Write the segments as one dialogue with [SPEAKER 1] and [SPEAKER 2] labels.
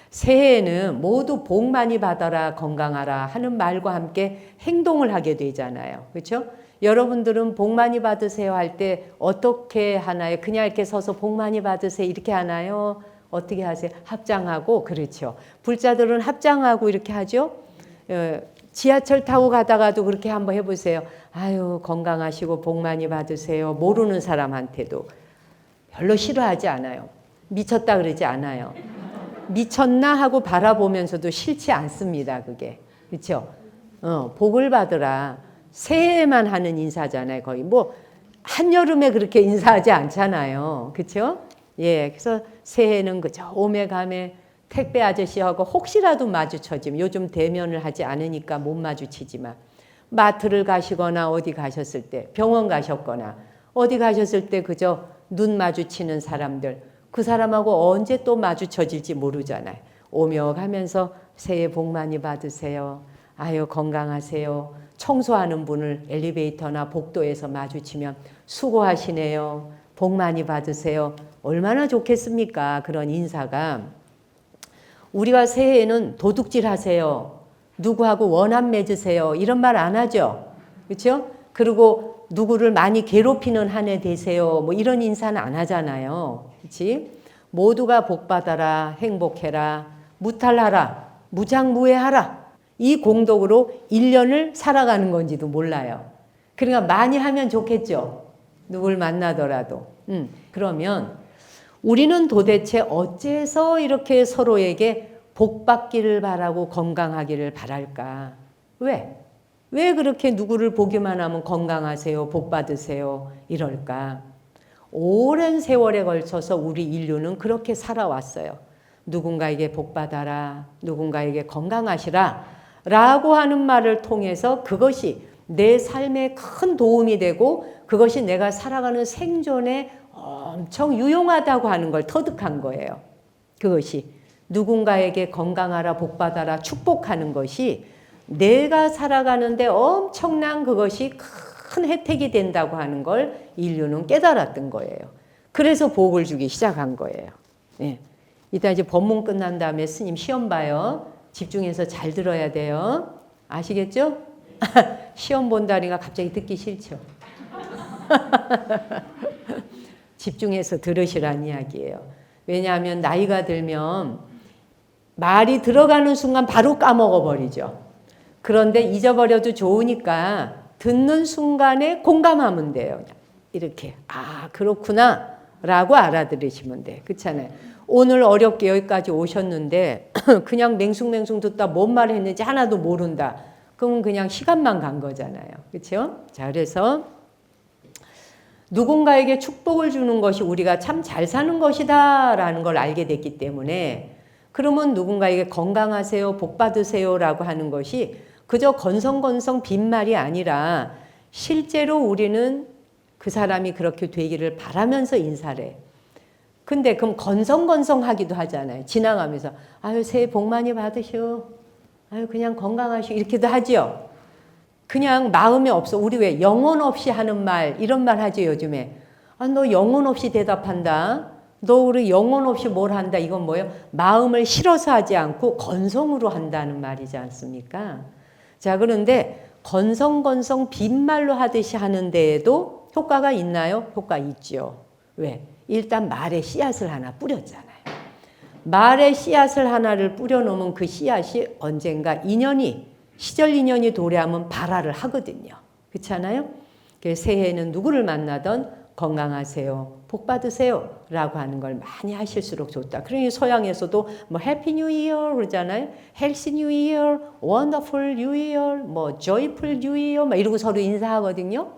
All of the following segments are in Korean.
[SPEAKER 1] 새해에는 모두 복 많이 받아라, 건강하라 하는 말과 함께 행동을 하게 되잖아요. 그렇죠? 여러분들은 복 많이 받으세요 할 때 어떻게 하나요? 그냥 이렇게 서서 복 많이 받으세요 이렇게 하나요? 어떻게 하세요? 합장하고, 그렇죠. 불자들은 합장하고 이렇게 하죠. 지하철 타고 가다가도 그렇게 한번 해보세요. 아유, 건강하시고 복 많이 받으세요. 모르는 사람한테도 별로 싫어하지 않아요. 미쳤다 그러지 않아요. 미쳤나 하고 바라보면서도 싫지 않습니다. 그게. 그렇죠? 복을 받으라. 새해에만 하는 인사잖아요. 거의 뭐 한여름에 그렇게 인사하지 않잖아요. 그렇죠? 예, 그래서 새해는 그저 오메가메 택배 아저씨하고 혹시라도 마주쳐지면, 요즘 대면을 하지 않으니까 못 마주치지만, 마트를 가시거나 어디 가셨을 때, 병원 가셨거나 어디 가셨을 때 그저 눈 마주치는 사람들, 그 사람하고 언제 또 마주쳐질지 모르잖아요. 오며 가면서 새해 복 많이 받으세요. 아유, 건강하세요. 청소하는 분을 엘리베이터나 복도에서 마주치면 수고하시네요. 복 많이 받으세요. 얼마나 좋겠습니까? 그런 인사가. 우리가 새해에는 도둑질 하세요. 누구하고 원한 맺으세요. 이런 말 안 하죠. 그렇죠? 그리고 누구를 많이 괴롭히는 한 해 되세요. 뭐 이런 인사는 안 하잖아요. 그렇지? 모두가 복 받아라, 행복해라, 무탈하라, 무장무예하라. 이 공덕으로 1년을 살아가는 건지도 몰라요. 그러니까 많이 하면 좋겠죠. 누굴 만나더라도. 그러면 우리는 도대체 어째서 이렇게 서로에게 복 받기를 바라고 건강하기를 바랄까? 왜? 왜 그렇게 누구를 보기만 하면 건강하세요, 복 받으세요 이럴까? 오랜 세월에 걸쳐서 우리 인류는 그렇게 살아왔어요. 누군가에게 복 받아라, 누군가에게 건강하시라 라고 하는 말을 통해서 그것이 내 삶에 큰 도움이 되고 그것이 내가 살아가는 생존에 엄청 유용하다고 하는 걸 터득한 거예요. 그것이 누군가에게 건강하라, 복 받아라, 축복하는 것이 내가 살아가는데 엄청난 그것이 큰 혜택이 된다고 하는 걸 인류는 깨달았던 거예요. 그래서 복을 주기 시작한 거예요. 예. 이따 이제 법문 끝난 다음에 스님 시험 봐요. 집중해서 잘 들어야 돼요. 아시겠죠? 시험 본다니까 갑자기 듣기 싫죠. 집중해서 들으시란 이야기예요. 왜냐하면 나이가 들면 말이 들어가는 순간 바로 까먹어 버리죠. 그런데 잊어버려도 좋으니까 듣는 순간에 공감하면 돼요. 이렇게 아 그렇구나 라고 알아들으시면 돼요. 그렇잖아요. 오늘 어렵게 여기까지 오셨는데 그냥 맹숭맹숭 듣다 뭔 말 했는지 하나도 모른다. 그러면 그냥 시간만 간 거잖아요. 그렇죠? 자, 그래서 누군가에게 축복을 주는 것이 우리가 참 잘 사는 것이다 라는 걸 알게 됐기 때문에 그러면 누군가에게 건강하세요, 복 받으세요 라고 하는 것이 그저 건성건성 빈말이 아니라 실제로 우리는 그 사람이 그렇게 되기를 바라면서 인사를 해요. 근데 그럼 건성건성하기도 하잖아요. 지나가면서 아유 새해 복 많이 받으시오. 아유 그냥 건강하시오. 이렇게도 하죠. 그냥 마음에 없어. 우리 왜 영혼 없이 하는 말 이런 말 하죠 요즘에. 아, 너 영혼 없이 대답한다. 너 우리 영혼 없이 뭘 한다. 이건 뭐예요? 마음을 실어서 하지 않고 건성으로 한다는 말이지 않습니까? 자, 그런데 건성건성 빈말로 하듯이 하는 데에도 효과가 있나요? 효과 있죠. 왜? 일단 말에 씨앗을 하나 뿌렸잖아요. 말에 씨앗을 하나를 뿌려놓으면 그 씨앗이 언젠가 시절 인연이 도래하면 발화를 하거든요. 그렇잖아요? 새해에는 누구를 만나던 건강하세요, 복 받으세요 라고 하는 걸 많이 하실수록 좋다. 그러니 서양에서도 뭐 해피 뉴 이어 그러잖아요. 헬시 뉴 이어, 원더풀 뉴 이어, 뭐 조이풀 뉴 이어 막 이러고 서로 인사하거든요.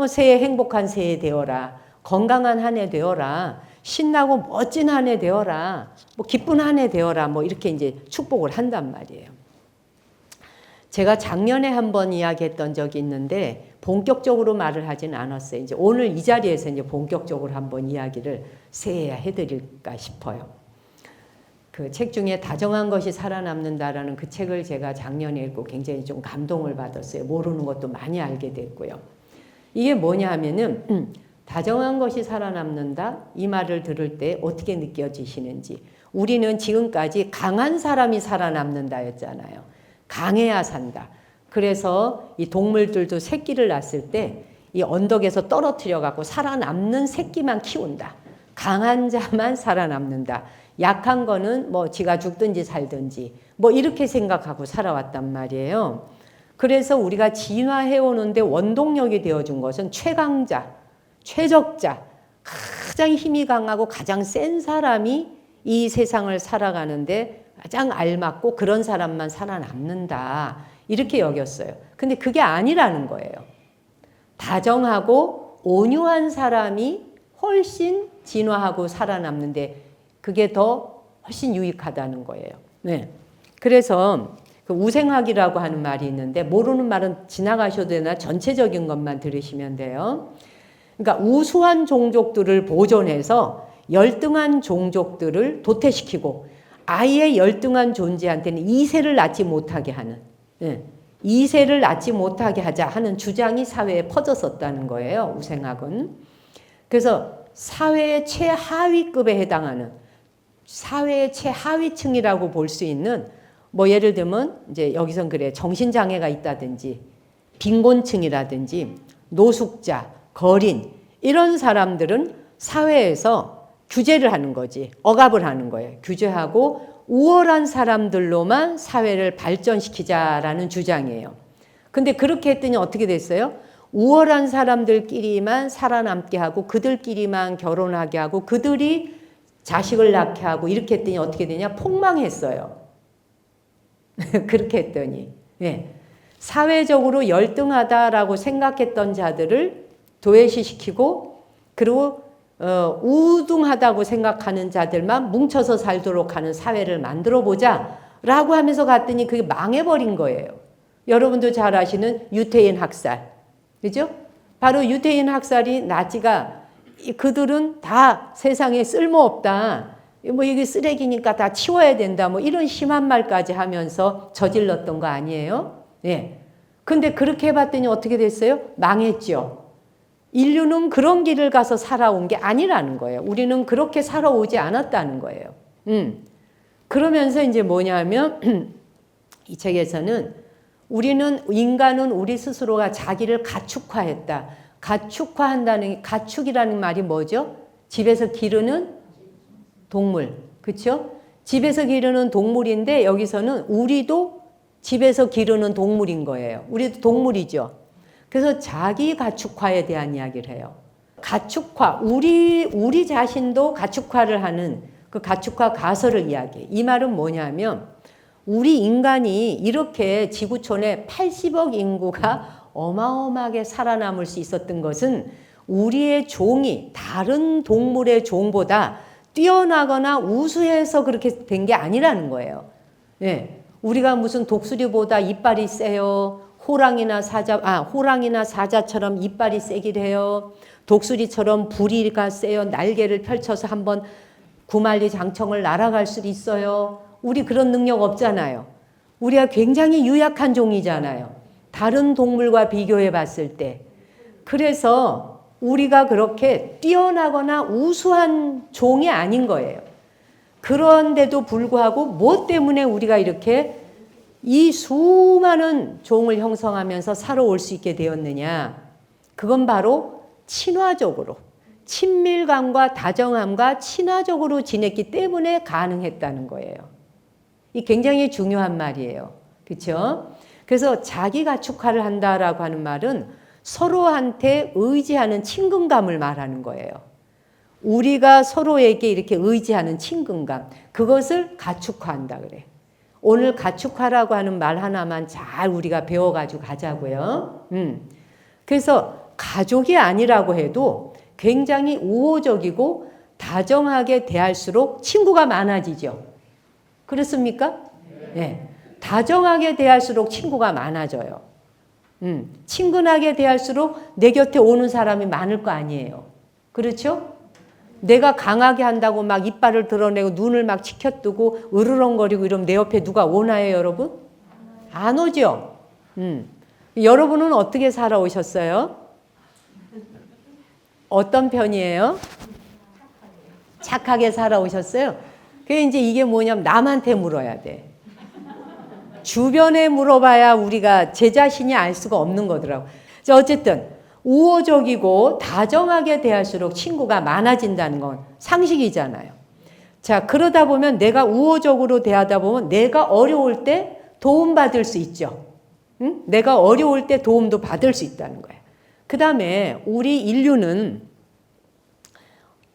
[SPEAKER 1] 새해 행복한 새해 되어라. 건강한 한 해 되어라. 신나고 멋진 한 해 되어라. 뭐 기쁜 한 해 되어라. 뭐 이렇게 이제 축복을 한단 말이에요. 제가 작년에 한번 이야기했던 적이 있는데 본격적으로 말을 하진 않았어요. 이제 오늘 이 자리에서 이제 본격적으로 한번 이야기를 새해야 해드릴까 싶어요. 그 책 중에 다정한 것이 살아남는다라는 그 책을 제가 작년에 읽고 굉장히 좀 감동을 받았어요. 모르는 것도 많이 알게 됐고요. 이게 뭐냐 하면은 다정한 것이 살아남는다. 이 말을 들을 때 어떻게 느껴지시는지. 우리는 지금까지 강한 사람이 살아남는다였잖아요. 강해야 산다. 그래서 이 동물들도 새끼를 낳았을 때 이 언덕에서 떨어뜨려 갖고 살아남는 새끼만 키운다. 강한 자만 살아남는다. 약한 거는 뭐 지가 죽든지 살든지 뭐 이렇게 생각하고 살아왔단 말이에요. 그래서 우리가 진화해 오는데 원동력이 되어준 것은 최강자, 최적자, 가장 힘이 강하고 가장 센 사람이 이 세상을 살아가는데 가장 알맞고 그런 사람만 살아남는다. 이렇게 여겼어요. 근데 그게 아니라는 거예요. 다정하고 온유한 사람이 훨씬 진화하고 살아남는데 그게 더 훨씬 유익하다는 거예요. 네. 그래서 그 우생학이라고 하는 말이 있는데 모르는 말은 지나가셔도 되나 전체적인 것만 들으시면 돼요. 그러니까 우수한 종족들을 보존해서 열등한 종족들을 도태시키고 아예 열등한 존재한테는 이세를 낳지 못하게 하는, 이세를 낳지 못하게 하자 하는 주장이 사회에 퍼졌었다는 거예요. 우생학은. 그래서 사회의 최하위급에 해당하는 사회의 최하위층이라고 볼 수 있는 뭐 예를 들면 이제 여기선 그래 정신장애가 있다든지 빈곤층이라든지 노숙자, 거린 이런 사람들은 사회에서 규제를 하는 거지. 억압을 하는 거예요. 규제하고 우월한 사람들로만 사회를 발전시키자라는 주장이에요. 근데 그렇게 했더니 어떻게 됐어요? 우월한 사람들끼리만 살아남게 하고 그들끼리만 결혼하게 하고 그들이 자식을 낳게 하고 이렇게 했더니 어떻게 되냐? 폭망했어요. 그렇게 했더니. 네. 사회적으로 열등하다라고 생각했던 자들을 도외시시키고 그리고 우등하다고 생각하는 자들만 뭉쳐서 살도록 하는 사회를 만들어보자 라고 하면서 갔더니 그게 망해버린 거예요. 여러분도 잘 아시는 유태인 학살. 그죠? 바로 유태인 학살이 나치가 그들은 다 세상에 쓸모없다. 뭐 이게 쓰레기니까 다 치워야 된다. 뭐 이런 심한 말까지 하면서 저질렀던 거 아니에요? 예. 근데 그렇게 해봤더니 어떻게 됐어요? 망했죠. 인류는 그런 길을 가서 살아온 게 아니라는 거예요. 우리는 그렇게 살아오지 않았다는 거예요. 그러면서 이제 뭐냐면 이 책에서는 인간은 우리 스스로가 자기를 가축화했다. 가축화한다는 가축이라는 말이 뭐죠? 집에서 기르는 동물. 그렇죠? 집에서 기르는 동물인데 여기서는 우리도 집에서 기르는 동물인 거예요. 우리도 동물이죠. 그래서 자기 가축화에 대한 이야기를 해요. 가축화, 우리 자신도 가축화를 하는 그 가축화 가설을 이야기해요. 이 말은 뭐냐면 우리 인간이 이렇게 지구촌에 80억 인구가 어마어마하게 살아남을 수 있었던 것은 우리의 종이 다른 동물의 종보다 뛰어나거나 우수해서 그렇게 된 게 아니라는 거예요. 네. 우리가 무슨 독수리보다 이빨이 세요. 호랑이나 사자처럼 이빨이 세길 해요. 독수리처럼 부리가 세요. 날개를 펼쳐서 한번 구만리 장청을 날아갈 수도 있어요. 우리 그런 능력 없잖아요. 우리가 굉장히 유약한 종이잖아요. 다른 동물과 비교해 봤을 때. 그래서 우리가 그렇게 뛰어나거나 우수한 종이 아닌 거예요. 그런데도 불구하고 뭐 때문에 우리가 이렇게 이 수많은 종을 형성하면서 살아올 수 있게 되었느냐. 그건 바로 친화적으로, 친밀감과 다정함과 친화적으로 지냈기 때문에 가능했다는 거예요. 이 굉장히 중요한 말이에요. 그렇죠? 그래서 자기 가축화를 한다라고 하는 말은 서로한테 의지하는 친근감을 말하는 거예요. 우리가 서로에게 이렇게 의지하는 친근감, 그것을 가축화한다 그래. 오늘 가축화라고 하는 말 하나만 잘 우리가 배워가지고 가자고요. 그래서 가족이 아니라고 해도 굉장히 우호적이고 다정하게 대할수록 친구가 많아지죠. 그렇습니까? 네. 다정하게 대할수록 친구가 많아져요. 친근하게 대할수록 내 곁에 오는 사람이 많을 거 아니에요. 그렇죠? 내가 강하게 한다고 막 이빨을 드러내고 눈을 막 치켜뜨고 으르렁거리고 이러면 내 옆에 누가 오나요, 여러분? 안 오죠? 여러분은 어떻게 살아오셨어요? 어떤 편이에요? 착하게 살아오셨어요? 그게 이제 이게 뭐냐면 남한테 물어야 돼. 주변에 물어봐야 우리가 제 자신이 알 수가 없는 거더라고. 어쨌든 우호적이고 다정하게 대할수록 친구가 많아진다는 건 상식이잖아요. 자, 그러다 보면 내가 우호적으로 대하다 보면 내가 어려울 때 도움받을 수 있죠. 응? 내가 어려울 때 도움도 받을 수 있다는 거예요. 그 다음에 우리 인류는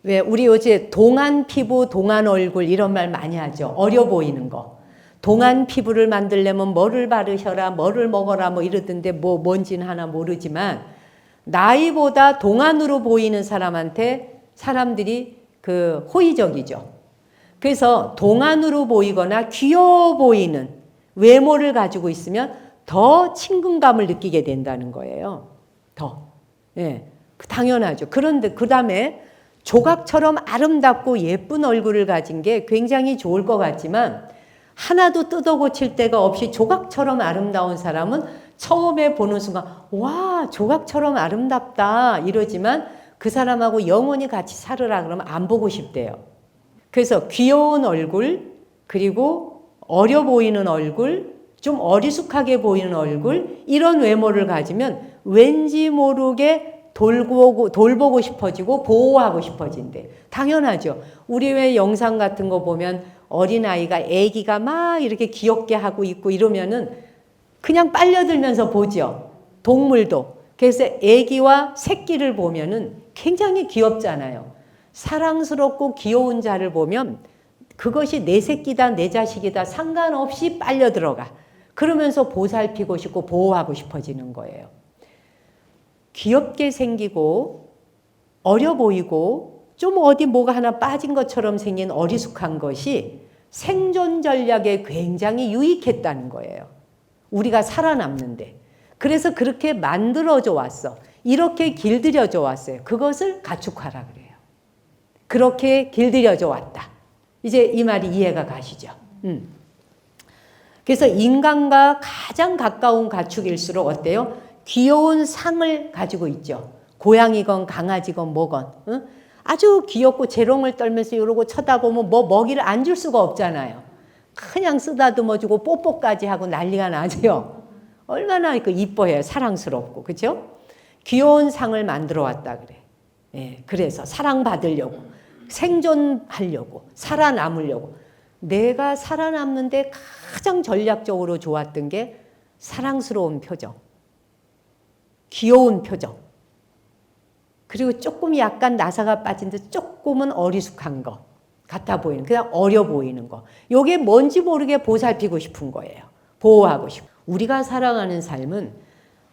[SPEAKER 1] 왜 우리 요새 동안 피부, 동안 얼굴 이런 말 많이 하죠. 어려 보이는 거. 동안 피부를 만들려면 뭐를 바르셔라, 뭐를 먹어라 뭐 이러던데 뭔지는 하나 모르지만 나이보다 동안으로 보이는 사람한테 사람들이 호의적이죠. 그래서 동안으로 보이거나 귀여워 보이는 외모를 가지고 있으면 더 친근감을 느끼게 된다는 거예요. 더. 예. 당연하죠. 그런데 그 다음에 조각처럼 아름답고 예쁜 얼굴을 가진 게 굉장히 좋을 것 같지만 하나도 뜯어 고칠 데가 없이 조각처럼 아름다운 사람은 처음에 보는 순간 와 조각처럼 아름답다 이러지만 그 사람하고 영원히 같이 살으라 그러면 안 보고 싶대요. 그래서 귀여운 얼굴 그리고 어려 보이는 얼굴 좀 어리숙하게 보이는 얼굴 이런 외모를 가지면 왠지 모르게 돌보고 싶어지고 보호하고 싶어진대. 당연하죠. 우리 왜 영상 같은 거 보면 어린아이가 애기가 막 이렇게 귀엽게 하고 있고 이러면은 그냥 빨려들면서 보죠. 동물도. 그래서 애기와 새끼를 보면은 굉장히 귀엽잖아요. 사랑스럽고 귀여운 자를 보면 그것이 내 새끼다 내 자식이다 상관없이 빨려 들어가. 그러면서 보살피고 싶고 보호하고 싶어지는 거예요. 귀엽게 생기고 어려 보이고 좀 어디 뭐가 하나 빠진 것처럼 생긴 어리숙한 것이 생존 전략에 굉장히 유익했다는 거예요. 우리가 살아남는데. 그래서 그렇게 만들어져 왔어. 이렇게 길들여져 왔어요. 그것을 가축화라 그래요. 그렇게 길들여져 왔다. 이제 이 말이 이해가 가시죠? 그래서 인간과 가장 가까운 가축일수록 어때요? 귀여운 상을 가지고 있죠. 고양이건 강아지건 뭐건. 응? 아주 귀엽고 재롱을 떨면서 이러고 쳐다보면 뭐 먹이를 안 줄 수가 없잖아요. 그냥 쓰다듬어주고 뽀뽀까지 하고 난리가 나죠. 얼마나 이뻐해요. 사랑스럽고. 그렇죠? 귀여운 상을 만들어 왔다 그래. 예, 그래서 사랑받으려고 생존하려고 살아남으려고 내가 살아남는데 가장 전략적으로 좋았던 게 사랑스러운 표정. 귀여운 표정. 그리고 조금 약간 나사가 빠진 듯 조금은 어리숙한 거 같아 보이는 그냥 어려 보이는 거. 이게 뭔지 모르게 보살피고 싶은 거예요. 보호하고 싶고. 우리가 살아가는 삶은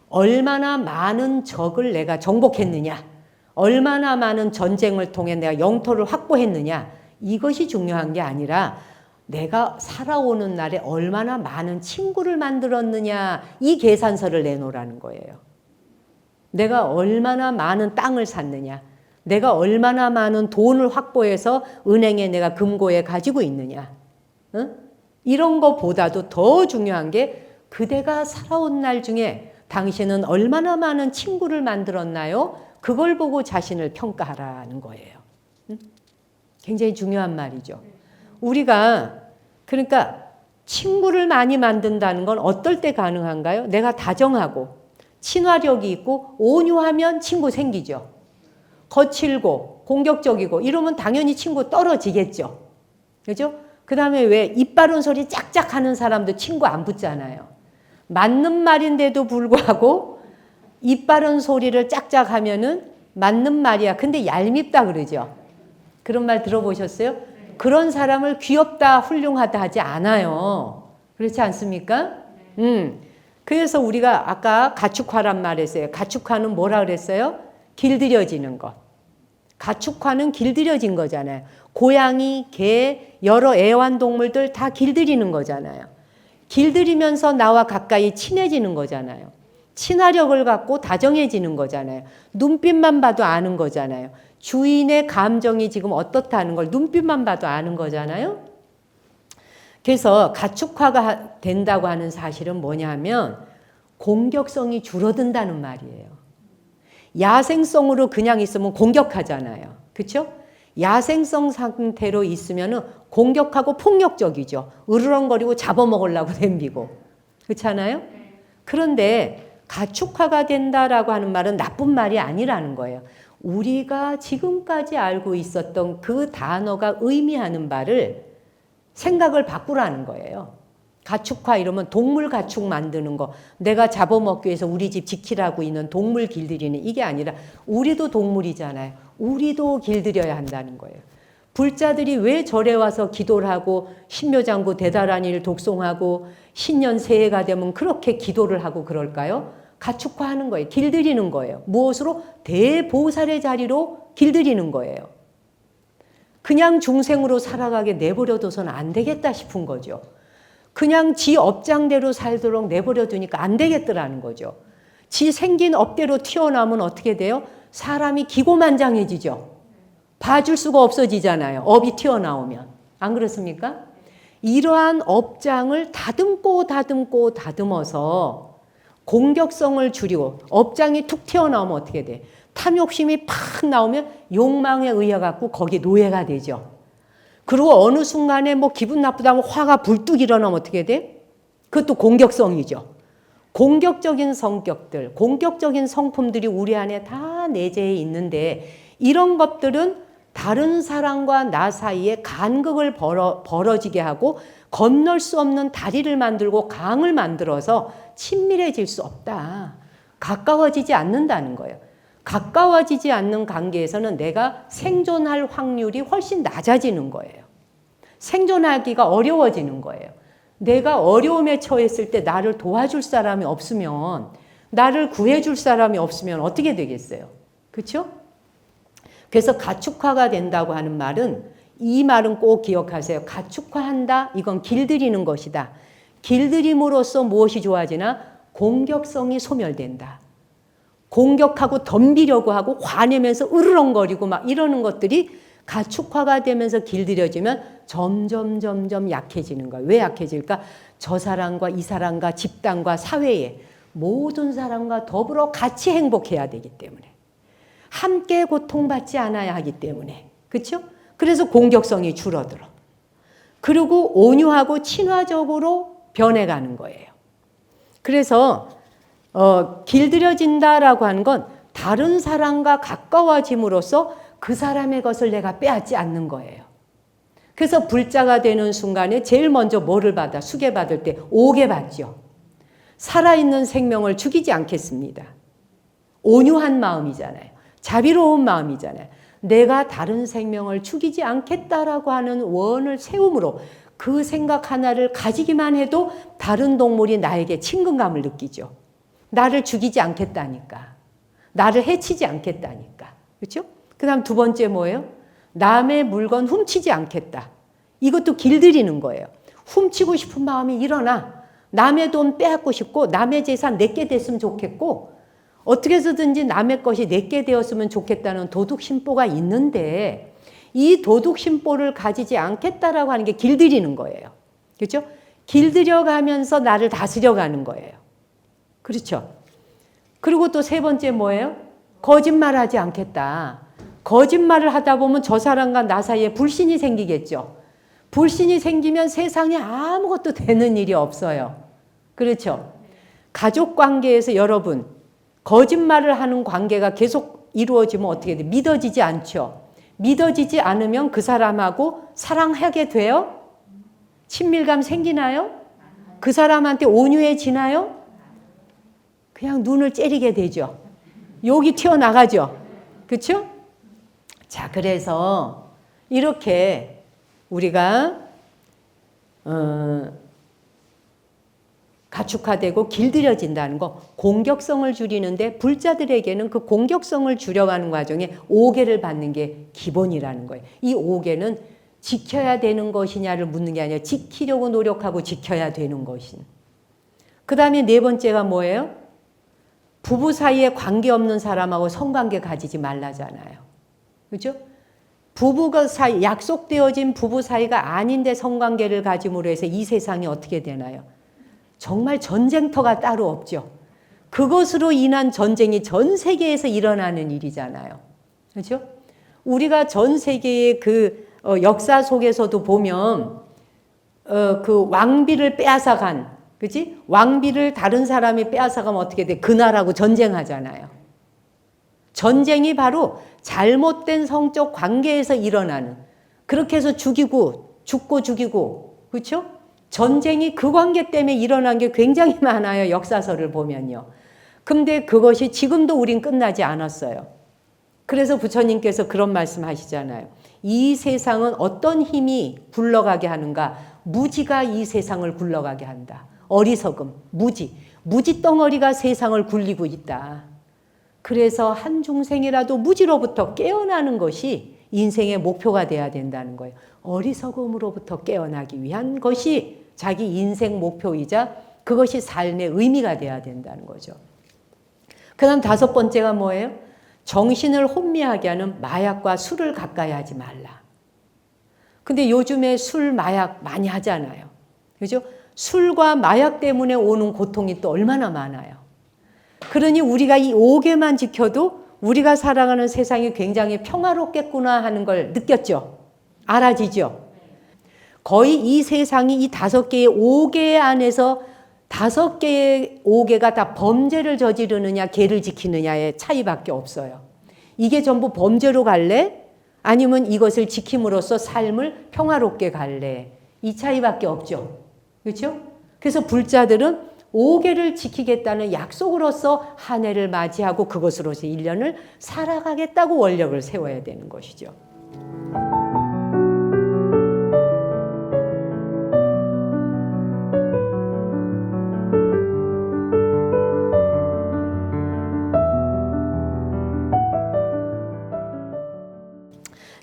[SPEAKER 1] 얼마나 많은 적을 내가 정복했느냐 얼마나 많은 전쟁을 통해 내가 영토를 확보했느냐 이것이 중요한 게 아니라 내가 살아오는 날에 얼마나 많은 친구를 만들었느냐 이 계산서를 내놓으라는 거예요. 내가 얼마나 많은 땅을 샀느냐 내가 얼마나 많은 돈을 확보해서 은행에 내가 금고에 가지고 있느냐 응? 이런 것보다도 더 중요한 게 그대가 살아온 날 중에 당신은 얼마나 많은 친구를 만들었나요? 그걸 보고 자신을 평가하라는 거예요. 응? 굉장히 중요한 말이죠. 우리가 그러니까 친구를 많이 만든다는 건 어떨 때 가능한가요? 내가 다정하고 친화력이 있고 온유하면 친구 생기죠. 거칠고 공격적이고 이러면 당연히 친구 떨어지겠죠. 그죠? 그 다음에 왜 입바른 소리 짝짝 하는 사람도 친구 안 붙잖아요. 맞는 말인데도 불구하고 입바른 소리를 짝짝 하면은 맞는 말이야. 근데 얄밉다 그러죠. 그런 말 들어보셨어요? 그런 사람을 귀엽다, 훌륭하다 하지 않아요. 그렇지 않습니까? 그래서 우리가 아까 가축화란 말했어요. 가축화는 뭐라 그랬어요? 길들여지는 것. 가축화는 길들여진 거잖아요. 고양이, 개, 여러 애완동물들 다 길들이는 거잖아요. 길들이면서 나와 가까이 친해지는 거잖아요. 친화력을 갖고 다정해지는 거잖아요. 눈빛만 봐도 아는 거잖아요. 주인의 감정이 지금 어떻다는 걸 눈빛만 봐도 아는 거잖아요. 그래서 가축화가 된다고 하는 사실은 뭐냐면 공격성이 줄어든다는 말이에요. 야생성으로 그냥 있으면 공격하잖아요. 그렇죠? 야생성 상태로 있으면 공격하고 폭력적이죠. 으르렁거리고 잡아먹으려고 덤비고. 그렇잖아요? 그런데 가축화가 된다라고 하는 말은 나쁜 말이 아니라는 거예요. 우리가 지금까지 알고 있었던 그 단어가 의미하는 바를 생각을 바꾸라는 거예요. 가축화 이러면 동물 가축 만드는 거, 내가 잡아먹기 위해서 우리 집 지키라고 있는 동물 길들이는 이게 아니라 우리도 동물이잖아요. 우리도 길들여야 한다는 거예요. 불자들이 왜 절에 와서 기도를 하고 신묘장구 대단한 일 독송하고 신년 새해가 되면 그렇게 기도를 하고 그럴까요? 가축화하는 거예요. 길들이는 거예요. 무엇으로? 대보살의 자리로 길들이는 거예요. 그냥 중생으로 살아가게 내버려둬서는 안 되겠다 싶은 거죠. 그냥 지 업장대로 살도록 내버려 두니까 안 되겠더라는 거죠. 지 생긴 업대로 튀어나오면 어떻게 돼요? 사람이 기고만장해지죠. 봐줄 수가 없어지잖아요. 업이 튀어나오면. 안 그렇습니까? 이러한 업장을 다듬어서 공격성을 줄이고 업장이 툭 튀어나오면 어떻게 돼? 탐욕심이 팍 나오면 욕망에 의해 갖고 거기에 노예가 되죠. 그리고 어느 순간에 뭐 기분 나쁘다면 화가 불뚝 일어나면 어떻게 돼? 그것도 공격성이죠. 공격적인 성격들, 공격적인 성품들이 우리 안에 다 내재해 있는데 이런 것들은 다른 사람과 나 사이에 간극을 벌어지게 하고 건널 수 없는 다리를 만들고 강을 만들어서 친밀해질 수 없다. 가까워지지 않는다는 거예요. 가까워지지 않는 관계에서는 내가 생존할 확률이 훨씬 낮아지는 거예요. 생존하기가 어려워지는 거예요. 내가 어려움에 처했을 때 나를 도와줄 사람이 없으면, 나를 구해줄 사람이 없으면 어떻게 되겠어요? 그렇죠? 그래서 가축화가 된다고 하는 말은, 이 말은 꼭 기억하세요. 가축화한다, 이건 길들이는 것이다. 길들임으로써 무엇이 좋아지나? 공격성이 소멸된다. 공격하고 덤비려고 하고 화내면서 으르렁거리고 막 이러는 것들이 가축화가 되면서 길들여지면 점점 약해지는 거예요. 왜 약해질까? 저 사람과 이 사람과 집단과 사회에 모든 사람과 더불어 같이 행복해야 되기 때문에, 함께 고통받지 않아야 하기 때문에, 그렇죠? 그래서 공격성이 줄어들어. 그리고 온유하고 친화적으로 변해가는 거예요. 그래서 길들여진다라고 하는 건 다른 사람과 가까워짐으로써 그 사람의 것을 내가 빼앗지 않는 거예요. 그래서 불자가 되는 순간에 제일 먼저 뭐를 받아? 수계받을 때 오게 받죠. 살아있는 생명을 죽이지 않겠습니다. 온유한 마음이잖아요. 자비로운 마음이잖아요. 내가 다른 생명을 죽이지 않겠다라고 하는 원을 세움으로 그 생각 하나를 가지기만 해도 다른 동물이 나에게 친근감을 느끼죠. 나를 죽이지 않겠다니까. 나를 해치지 않겠다니까. 그렇죠? 그 다음 두 번째 뭐예요? 남의 물건 훔치지 않겠다. 이것도 길들이는 거예요. 훔치고 싶은 마음이 일어나. 남의 돈 빼앗고 싶고 남의 재산 내게 됐으면 좋겠고 어떻게 해서든지 남의 것이 내게 되었으면 좋겠다는 도둑심보가 있는데 이 도둑심보를 가지지 않겠다라고 하는 게 길들이는 거예요. 그렇죠? 길들여가면서 나를 다스려가는 거예요. 그렇죠? 그리고 또 세 번째 뭐예요? 거짓말하지 않겠다. 거짓말을 하다 보면 저 사람과 나 사이에 불신이 생기겠죠. 불신이 생기면 세상에 아무것도 되는 일이 없어요. 그렇죠? 가족 관계에서 여러분 거짓말을 하는 관계가 계속 이루어지면 어떻게 돼요? 믿어지지 않죠. 믿어지지 않으면 그 사람하고 사랑하게 돼요? 친밀감 생기나요? 그 사람한테 온유해지나요? 그냥 눈을 째리게 되죠. 욕이 튀어나가죠. 그렇죠? 자, 그래서 이렇게 우리가 가축화되고 길들여진다는 거, 공격성을 줄이는데 불자들에게는 그 공격성을 줄여가는 과정에 5개를 받는 게 기본이라는 거예요. 이 5개는 지켜야 되는 것이냐를 묻는 게 아니라 지키려고 노력하고 지켜야 되는 것인. 그 다음에 네 번째가 뭐예요? 부부 사이에 관계없는 사람하고 성관계 가지지 말라잖아요. 그렇죠? 부부가 사이, 약속되어진 부부 사이가 아닌데 성관계를 가짐으로 해서 이 세상이 어떻게 되나요? 정말 전쟁터가 따로 없죠. 그것으로 인한 전쟁이 전 세계에서 일어나는 일이잖아요. 그렇죠? 우리가 전 세계의 그 역사 속에서도 보면 그 왕비를 빼앗아간, 그렇지? 왕비를 다른 사람이 빼앗아가면 어떻게 돼? 그 나라하고 전쟁하잖아요. 전쟁이 바로 잘못된 성적 관계에서 일어나는, 그렇게 해서 죽고 죽이고, 그렇죠? 전쟁이 그 관계 때문에 일어난 게 굉장히 많아요. 역사서를 보면요. 근데 그것이 지금도 우린 끝나지 않았어요. 그래서 부처님께서 그런 말씀 하시잖아요. 이 세상은 어떤 힘이 굴러가게 하는가? 무지가 이 세상을 굴러가게 한다. 어리석음, 무지 덩어리가 세상을 굴리고 있다. 그래서 한 중생이라도 무지로부터 깨어나는 것이 인생의 목표가 돼야 된다는 거예요. 어리석음으로부터 깨어나기 위한 것이 자기 인생 목표이자 그것이 삶의 의미가 돼야 된다는 거죠. 그 다음 5번째가 뭐예요? 정신을 혼미하게 하는 마약과 술을 가까이 하지 말라. 근데 요즘에 술, 마약 많이 하잖아요. 그죠? 술과 마약 때문에 오는 고통이 또 얼마나 많아요. 그러니 우리가 이 5개만 지켜도 우리가 살아가는 세상이 굉장히 평화롭겠구나 하는 걸 느꼈죠. 알아지죠. 거의 이 세상이 이 5개의 5개 안에서 5개의 5개가 다 범죄를 저지르느냐 계를 지키느냐의 차이밖에 없어요. 이게 전부 범죄로 갈래? 아니면 이것을 지킴으로써 삶을 평화롭게 갈래? 이 차이밖에 없죠. 그렇죠? 그래서 불자들은 5개를 지키겠다는 약속으로서 한 해를 맞이하고 그것으로서 1년을 살아가겠다고 원력을 세워야 되는 것이죠.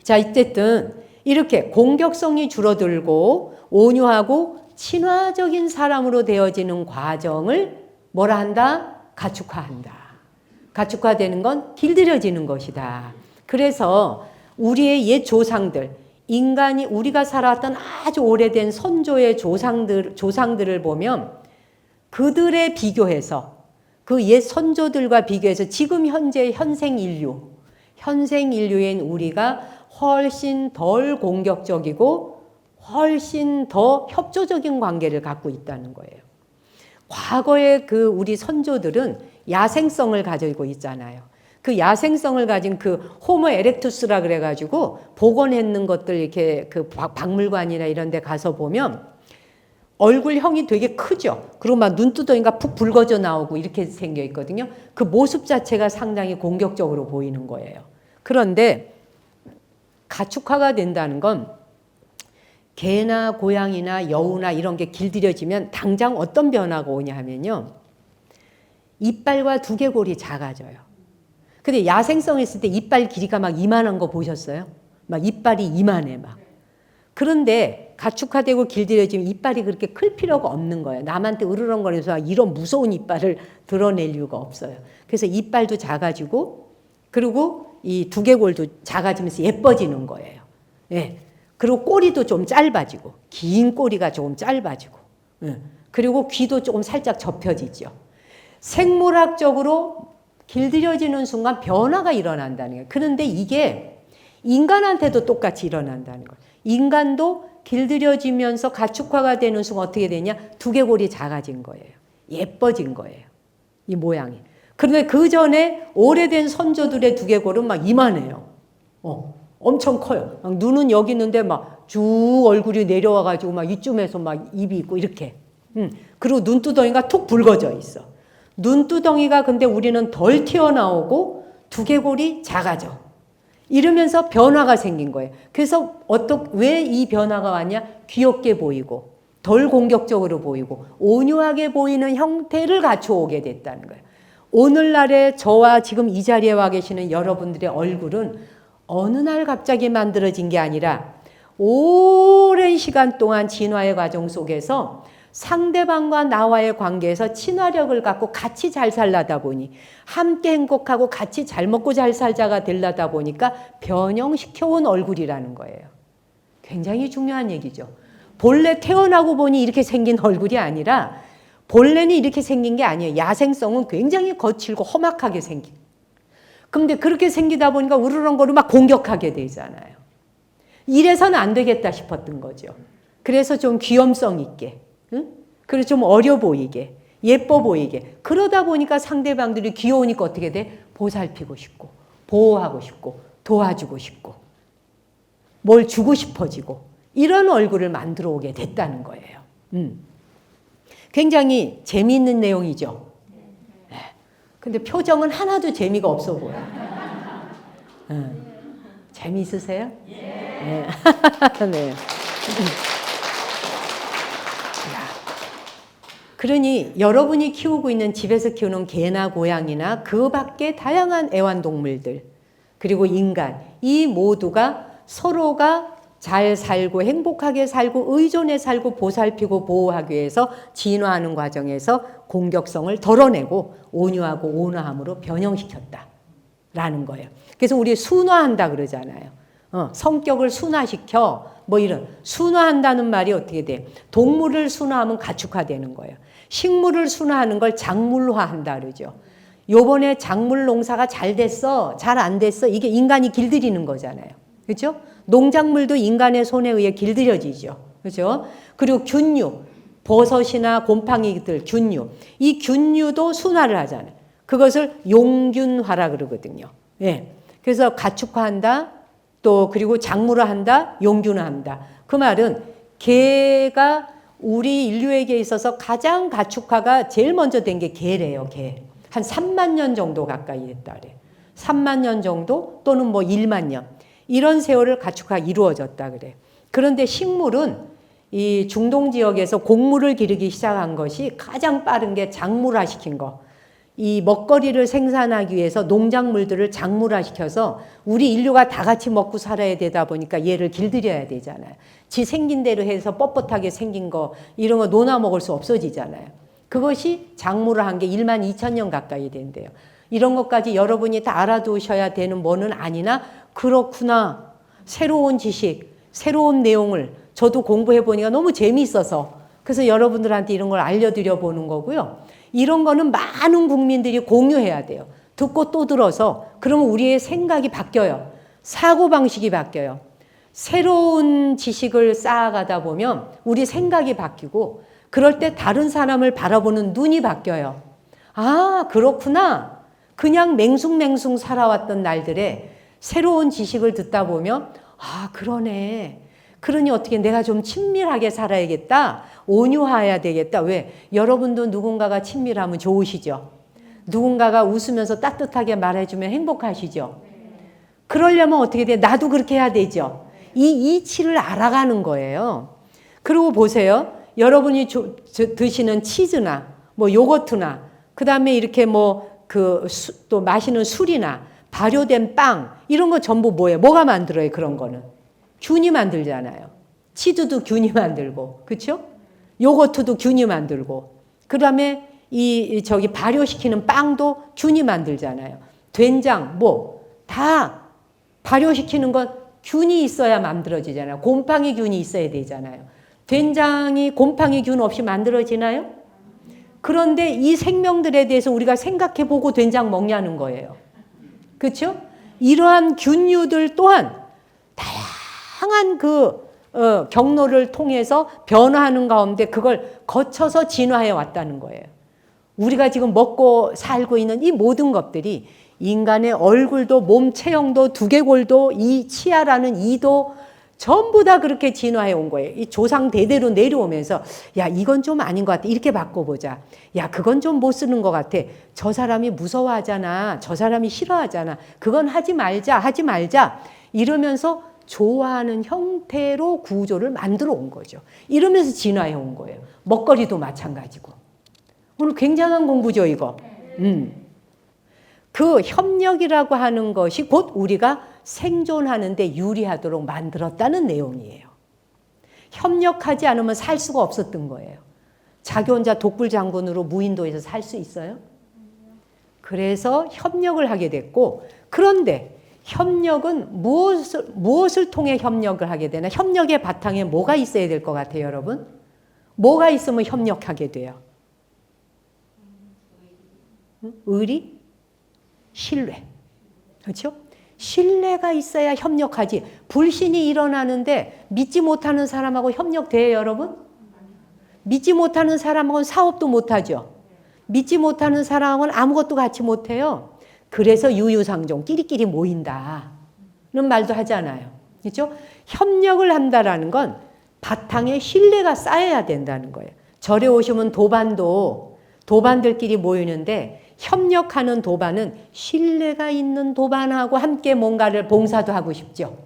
[SPEAKER 1] 자, 어쨌든 이렇게 공격성이 줄어들고 온유하고 친화적인 사람으로 되어지는 과정을 뭐라 한다? 가축화한다. 가축화되는 건 길들여지는 것이다. 그래서 우리의 옛 조상들, 인간이 우리가 살아왔던 아주 오래된 선조의 조상들을 보면 그들에 비교해서 그 옛 선조들과 비교해서 지금 현재 현생 인류인 우리가 훨씬 덜 공격적이고 훨씬 더 협조적인 관계를 갖고 있다는 거예요. 과거에 그 우리 선조들은 야생성을 가지고 있잖아요. 그 야생성을 가진 그 호모 에렉투스라 그래가지고 복원했는 것들 이렇게 그 박물관이나 이런 데 가서 보면 얼굴형이 되게 크죠. 그리고 막 눈두덩이가 푹 붉어져 나오고 이렇게 생겨 있거든요. 그 모습 자체가 상당히 공격적으로 보이는 거예요. 그런데 가축화가 된다는 건 개나 고양이나 여우나 이런 게 길들여지면 당장 어떤 변화가 오냐 하면요. 이빨과 두개골이 작아져요. 근데 야생성 있을 때 이빨 길이가 막 이만한 거 보셨어요? 막 이빨이 이만해 막. 그런데 가축화되고 길들여지면 이빨이 그렇게 클 필요가 없는 거예요. 남한테 으르렁거리면서 이런 무서운 이빨을 드러낼 이유가 없어요. 그래서 이빨도 작아지고 그리고 이 두개골도 작아지면서 예뻐지는 거예요. 예. 그리고 꼬리도 좀 짧아지고 긴 꼬리가 조금 짧아지고 그리고 귀도 조금 살짝 접혀지죠. 생물학적으로 길들여지는 순간 변화가 일어난다는 거예요. 그런데 이게 인간한테도 똑같이 일어난다는 거예요. 인간도 길들여지면서 가축화가 되는 순간 어떻게 되냐? 두개골이 작아진 거예요. 예뻐진 거예요. 이 모양이. 그런데 그 전에 오래된 선조들의 두개골은 막 이만해요. 엄청 커요. 막 눈은 여기 있는데 막 쭉 얼굴이 내려와가지고 막 이쯤에서 막 입이 있고 이렇게. 그리고 눈두덩이가 툭 붉어져 있어. 눈두덩이가 근데 우리는 덜 튀어나오고 두개골이 작아져. 이러면서 변화가 생긴 거예요. 그래서 왜 이 변화가 왔냐? 귀엽게 보이고 덜 공격적으로 보이고 온유하게 보이는 형태를 갖춰오게 됐다는 거예요. 오늘날의 저와 지금 이 자리에 와 계시는 여러분들의 얼굴은 어느 날 갑자기 만들어진 게 아니라 오랜 시간 동안 진화의 과정 속에서 상대방과 나와의 관계에서 친화력을 갖고 같이 잘 살려다 보니 함께 행복하고 같이 잘 먹고 잘 살자가 되려다 보니까 변형시켜온 얼굴이라는 거예요. 굉장히 중요한 얘기죠. 본래 태어나고 보니 이렇게 생긴 얼굴이 아니라 본래는 이렇게 생긴 게 아니에요. 야생성은 굉장히 거칠고 험악하게 생긴. 근데 그렇게 생기다 보니까 우르렁거리고 막 공격하게 되잖아요. 이래서는 안 되겠다 싶었던 거죠. 그래서 좀 귀염성 있게, 응? 그리고 좀 어려 보이게, 예뻐 보이게. 그러다 보니까 상대방들이 귀여우니까 어떻게 돼? 보살피고 싶고, 보호하고 싶고, 도와주고 싶고, 뭘 주고 싶어지고, 이런 얼굴을 만들어 오게 됐다는 거예요. 굉장히 재미있는 내용이죠. 네. 근데 표정은 하나도 재미가 없어 보여요. 재미있으세요? 네. 네. 그러니 여러분이 키우고 있는 집에서 키우는 개나 고양이나 그 밖에 다양한 애완동물들 그리고 인간 이 모두가 서로가 잘 살고 행복하게 살고 의존해 살고 보살피고 보호하기 위해서 진화하는 과정에서 공격성을 덜어내고 온유하고 온화함으로 변형시켰다라는 거예요. 그래서 우리 순화한다 그러잖아요. 성격을 순화시켜 뭐 이런 순화한다는 말이 어떻게 돼? 동물을 순화하면 가축화되는 거예요. 식물을 순화하는 걸 작물화한다 그러죠. 요번에 작물 농사가 잘 됐어, 잘 안 됐어 이게 인간이 길들이는 거잖아요. 그렇죠? 농작물도 인간의 손에 의해 길들여지죠. 그렇죠? 그리고 균류, 버섯이나 곰팡이들 균류, 이 균류도 순화를 하잖아요. 그것을 용균화라 그러거든요. 예. 그래서 가축화한다. 또 그리고 작물화한다, 용균화한다. 그 말은 개가 우리 인류에게 있어서 가장 가축화가 제일 먼저 된 게 개래요. 개. 한 3만 년 정도 가까이 됐다 그래. 3만 년 정도 또는 뭐 1만 년. 이런 세월을 가축화 이루어졌다 그래. 그런데 식물은 이 중동 지역에서 곡물을 기르기 시작한 것이 가장 빠른 게 작물화시킨 거. 이 먹거리를 생산하기 위해서 농작물들을 작물화시켜서 우리 인류가 다 같이 먹고 살아야 되다 보니까 얘를 길들여야 되잖아요. 지 생긴 대로 해서 뻣뻣하게 생긴 거 이런 거 논아 먹을 수 없어지잖아요. 그것이 작물화한 게 1만 2천 년 가까이 된대요. 이런 것까지 여러분이 다 알아두셔야 되는 뭐는 아니나 그렇구나. 새로운 지식, 새로운 내용을 저도 공부해 보니까 너무 재미있어서 그래서 여러분들한테 이런 걸 알려드려 보는 거고요. 이런 거는 많은 국민들이 공유해야 돼요. 듣고 또 들어서 그러면 우리의 생각이 바뀌어요. 사고방식이 바뀌어요. 새로운 지식을 쌓아가다 보면 우리 생각이 바뀌고 그럴 때 다른 사람을 바라보는 눈이 바뀌어요. 아, 그렇구나. 그냥 맹숭맹숭 살아왔던 날들에 새로운 지식을 듣다 보면 아, 그러네. 그러니 어떻게 내가 좀 친밀하게 살아야겠다. 온유해야 되겠다. 왜? 여러분도 누군가가 친밀하면 좋으시죠? 누군가가 웃으면서 따뜻하게 말해주면 행복하시죠? 그러려면 어떻게 돼? 나도 그렇게 해야 되죠? 이 이치를 알아가는 거예요. 그리고 보세요. 여러분이 드시는 치즈나 뭐 요거트나 그 다음에 이렇게 뭐 또 마시는 술이나 발효된 빵 이런 거 전부 뭐예요? 뭐가 만들어요? 그런 거는. 균이 만들잖아요. 치즈도 균이 만들고, 그렇죠? 요거트도 균이 만들고, 그 다음에 발효시키는 빵도 균이 만들잖아요. 된장, 다 발효시키는 건 균이 있어야 만들어지잖아요. 곰팡이 균이 있어야 되잖아요. 된장이 곰팡이 균 없이 만들어지나요? 그런데 이 생명들에 대해서 우리가 생각해 보고 된장 먹냐는 거예요. 그렇죠? 이러한 균류들 또한 다양한 경로를 통해서 변화하는 가운데 그걸 거쳐서 진화해 왔다는 거예요. 우리가 지금 먹고 살고 있는 이 모든 것들이 인간의 얼굴도 몸 체형도 두개골도 이 치아라는 이도 전부 다 그렇게 진화해 온 거예요. 이 조상 대대로 내려오면서 야 이건 좀 아닌 것 같아. 이렇게 바꿔보자. 야 그건 좀 못 쓰는 것 같아. 저 사람이 무서워하잖아. 저 사람이 싫어하잖아. 그건 하지 말자. 이러면서 좋아하는 형태로 구조를 만들어 온 거죠. 이러면서 진화해 온 거예요. 먹거리도 마찬가지고. 오늘 굉장한 공부죠, 이거. 그 협력이라고 하는 것이 곧 우리가 생존하는 데 유리하도록 만들었다는 내용이에요. 협력하지 않으면 살 수가 없었던 거예요. 자기 혼자 독불장군으로 무인도에서 살 수 있어요? 그래서 협력을 하게 됐고, 그런데 협력은 무엇을 통해 협력을 하게 되나? 협력의 바탕에 뭐가 있어야 될 것 같아요, 여러분? 뭐가 있으면 협력하게 돼요? 의리, 신뢰. 그렇죠? 신뢰가 있어야 협력하지. 불신이 일어나는데 믿지 못하는 사람하고 협력돼요, 여러분? 믿지 못하는 사람하고는 사업도 못하죠. 믿지 못하는 사람하고는 아무것도 같이 못해요. 그래서 유유상종, 끼리끼리 모인다. 이런 말도 하잖아요. 그렇죠? 협력을 한다라는 건 바탕에 신뢰가 쌓여야 된다는 거예요. 절에 오시면 도반들끼리 모이는데 협력하는 도반은 신뢰가 있는 도반하고 함께 뭔가를 봉사도 하고 싶죠.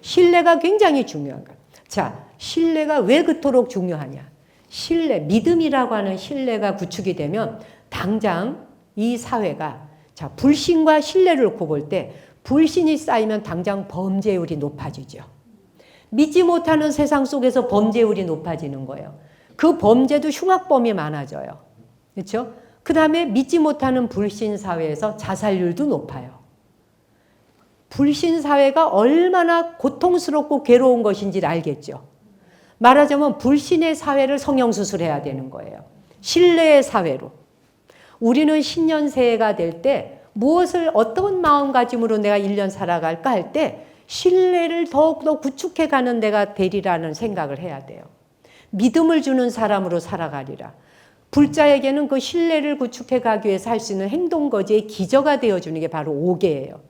[SPEAKER 1] 신뢰가 굉장히 중요한 거예요. 자, 신뢰가 왜 그토록 중요하냐? 신뢰, 믿음이라고 하는 신뢰가 구축이 되면 당장 이 사회가 자, 불신과 신뢰를 놓고 볼 때 불신이 쌓이면 당장 범죄율이 높아지죠. 믿지 못하는 세상 속에서 범죄율이 높아지는 거예요. 그 범죄도 흉악범이 많아져요. 그렇죠? 그 다음에 믿지 못하는 불신 사회에서 자살률도 높아요. 불신 사회가 얼마나 고통스럽고 괴로운 것인지를 알겠죠. 말하자면 불신의 사회를 성형수술해야 되는 거예요. 신뢰의 사회로. 우리는 신년새해가 될 때 무엇을 어떤 마음가짐으로 내가 1년 살아갈까 할 때 신뢰를 더욱더 구축해가는 내가 되리라는 생각을 해야 돼요. 믿음을 주는 사람으로 살아가리라. 불자에게는 그 신뢰를 구축해가기 위해서 할 수 있는 행동거지의 기저가 되어주는 게 바로 오계예요.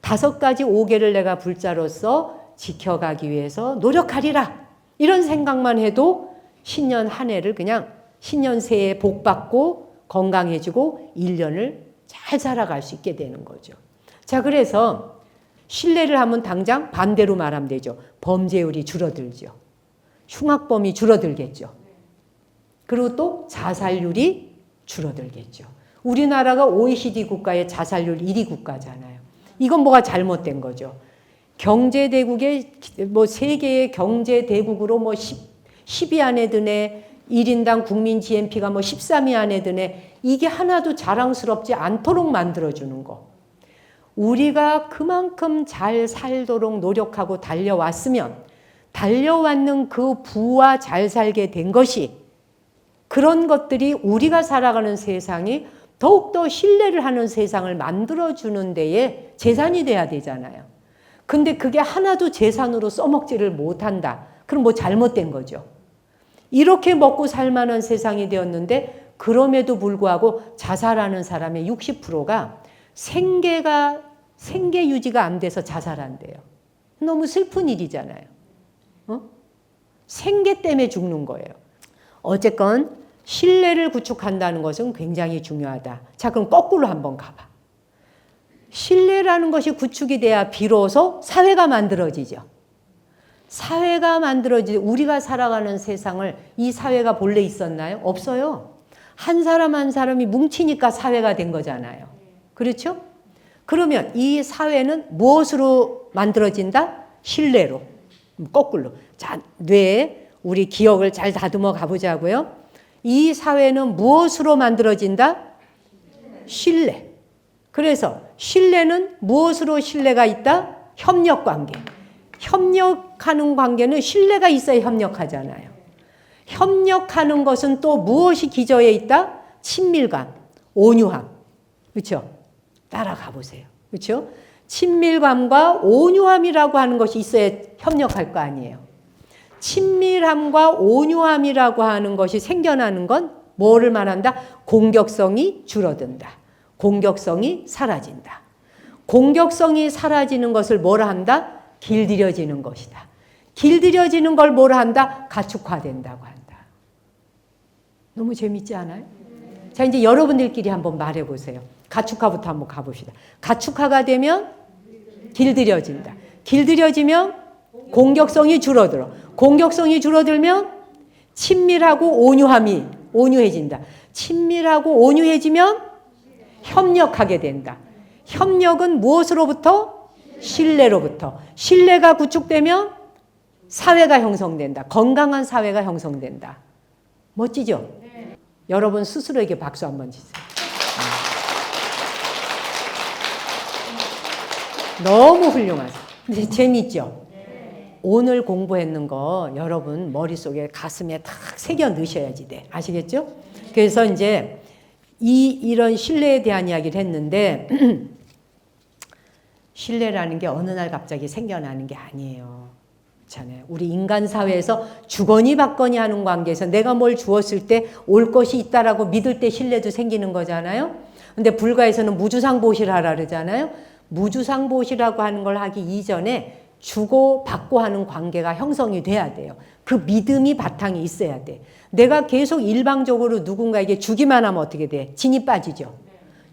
[SPEAKER 1] 5가지 오계를 내가 불자로서 지켜가기 위해서 노력하리라. 이런 생각만 해도 신년 한 해를 그냥 신년 새해 복 받고 건강해지고 1년을 잘 살아갈 수 있게 되는 거죠. 자, 그래서 신뢰를 하면 당장 반대로 말하면 되죠. 범죄율이 줄어들죠. 흉악범이 줄어들겠죠. 그리고 또 자살률이 줄어들겠죠. 우리나라가 OECD 국가의 자살률 1위 국가잖아요. 이건 뭐가 잘못된 거죠. 경제대국의 세계의 경제대국으로 10위 안에 드네. 1인당 국민 GNP가 13위 안에 드네. 이게 하나도 자랑스럽지 않도록 만들어주는 거. 우리가 그만큼 잘 살도록 노력하고 달려왔으면 달려왔는 그 부와 잘 살게 된 것이 그런 것들이 우리가 살아가는 세상이 더욱더 신뢰를 하는 세상을 만들어주는 데에 재산이 돼야 되잖아요. 근데 그게 하나도 재산으로 써먹지를 못한다. 그럼 뭐 잘못된 거죠. 이렇게 먹고 살만한 세상이 되었는데 그럼에도 불구하고 자살하는 사람의 60%가 생계 유지가 안 돼서 자살한대요. 너무 슬픈 일이잖아요. 생계 때문에 죽는 거예요. 어쨌건 신뢰를 구축한다는 것은 굉장히 중요하다. 자, 그럼 거꾸로 한번 가봐. 신뢰라는 것이 구축이 돼야 비로소 사회가 만들어지죠. 사회가 만들어지지 우리가 살아가는 세상을 이 사회가 본래 있었나요? 없어요. 한 사람 한 사람이 뭉치니까 사회가 된 거잖아요. 그렇죠? 그러면 이 사회는 무엇으로 만들어진다? 신뢰로. 거꾸로. 자, 뇌에 우리 기억을 잘 다듬어 가보자고요. 이 사회는 무엇으로 만들어진다? 신뢰. 그래서 신뢰는 무엇으로 신뢰가 있다? 협력관계. 협력하는 관계는 신뢰가 있어야 협력하잖아요. 협력하는 것은 또 무엇이 기저에 있다? 친밀감, 온유함. 그렇죠? 따라가 보세요. 그렇죠? 친밀감과 온유함이라고 하는 것이 있어야 협력할 거 아니에요. 친밀함과 온유함이라고 하는 것이 생겨나는 건 뭐를 말한다? 공격성이 줄어든다. 공격성이 사라진다. 공격성이 사라지는 것을 뭐라 한다? 길들여지는 것이다. 길들여지는 걸 뭐라 한다? 가축화된다고 한다. 너무 재밌지 않아요? 자, 이제 여러분들끼리 한번 말해보세요. 가축화부터 한번 가봅시다. 가축화가 되면 길들여진다. 길들여지면 공격성이 줄어들어. 공격성이 줄어들면 친밀하고 온유해진다. 친밀하고 온유해지면 협력하게 된다. 협력은 무엇으로부터? 신뢰로부터. 신뢰가 구축되면 사회가 형성된다. 건강한 사회가 형성된다. 멋지죠? 네. 여러분 스스로에게 박수 한번 주세요. 너무 훌륭하죠? 근데 재밌죠? 네. 오늘 공부했는 거 여러분 머릿속에 가슴에 탁 새겨 넣으셔야지 돼. 아시겠죠? 그래서 이제 이런 신뢰에 대한 이야기를 했는데 신뢰라는 게 어느 날 갑자기 생겨나는 게 아니에요. 그렇잖아요. 우리 인간 사회에서 주거니 받거니 하는 관계에서 내가 뭘 주었을 때 올 것이 있다라고 믿을 때 신뢰도 생기는 거잖아요. 근데 불가에서는 무주상보시하라 그러잖아요. 무주상보시라고 하는 걸 하기 이전에 주고 받고 하는 관계가 형성이 돼야 돼요. 그 믿음이 바탕이 있어야 돼. 내가 계속 일방적으로 누군가에게 주기만 하면 어떻게 돼? 진이 빠지죠.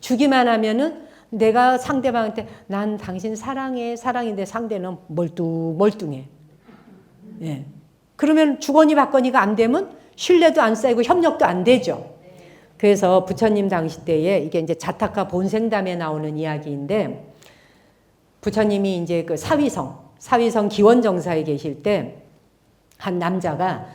[SPEAKER 1] 주기만 하면은 내가 상대방한테 난 당신 사랑해, 사랑인데 상대는 멀뚱해. 예. 그러면 주거니 받거니가 안 되면 신뢰도 안 쌓이고 협력도 안 되죠. 그래서 부처님 당시 때에 이게 이제 자타카 본생담에 나오는 이야기인데 부처님이 이제 그 사위성 기원정사에 계실 때 한 남자가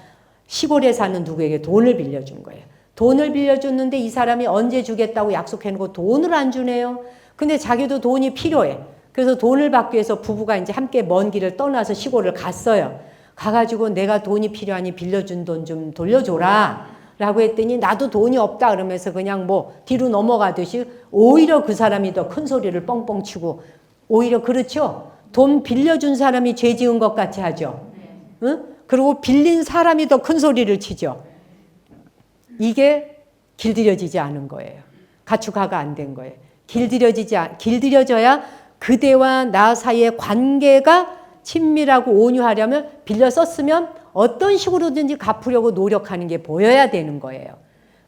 [SPEAKER 1] 시골에 사는 누구에게 돈을 빌려준 거예요. 돈을 빌려줬는데 이 사람이 언제 주겠다고 약속해놓고 돈을 안 주네요. 근데 자기도 돈이 필요해. 그래서 돈을 받기 위해서 부부가 이제 함께 먼 길을 떠나서 시골을 갔어요. 가가지고 내가 돈이 필요하니 빌려준 돈 좀 돌려줘라 라고 했더니 나도 돈이 없다 그러면서 그냥 뭐 뒤로 넘어가듯이 오히려 그 사람이 더 큰 소리를 뻥뻥 치고 오히려 그렇죠. 돈 빌려준 사람이 죄 지은 것 같이 하죠. 응? 그리고 빌린 사람이 더 큰 소리를 치죠. 이게 길들여지지 않은 거예요. 가축화가 안 된 거예요. 길들여져야 그대와 나 사이의 관계가 친밀하고 온유하려면 빌려 썼으면 어떤 식으로든지 갚으려고 노력하는 게 보여야 되는 거예요.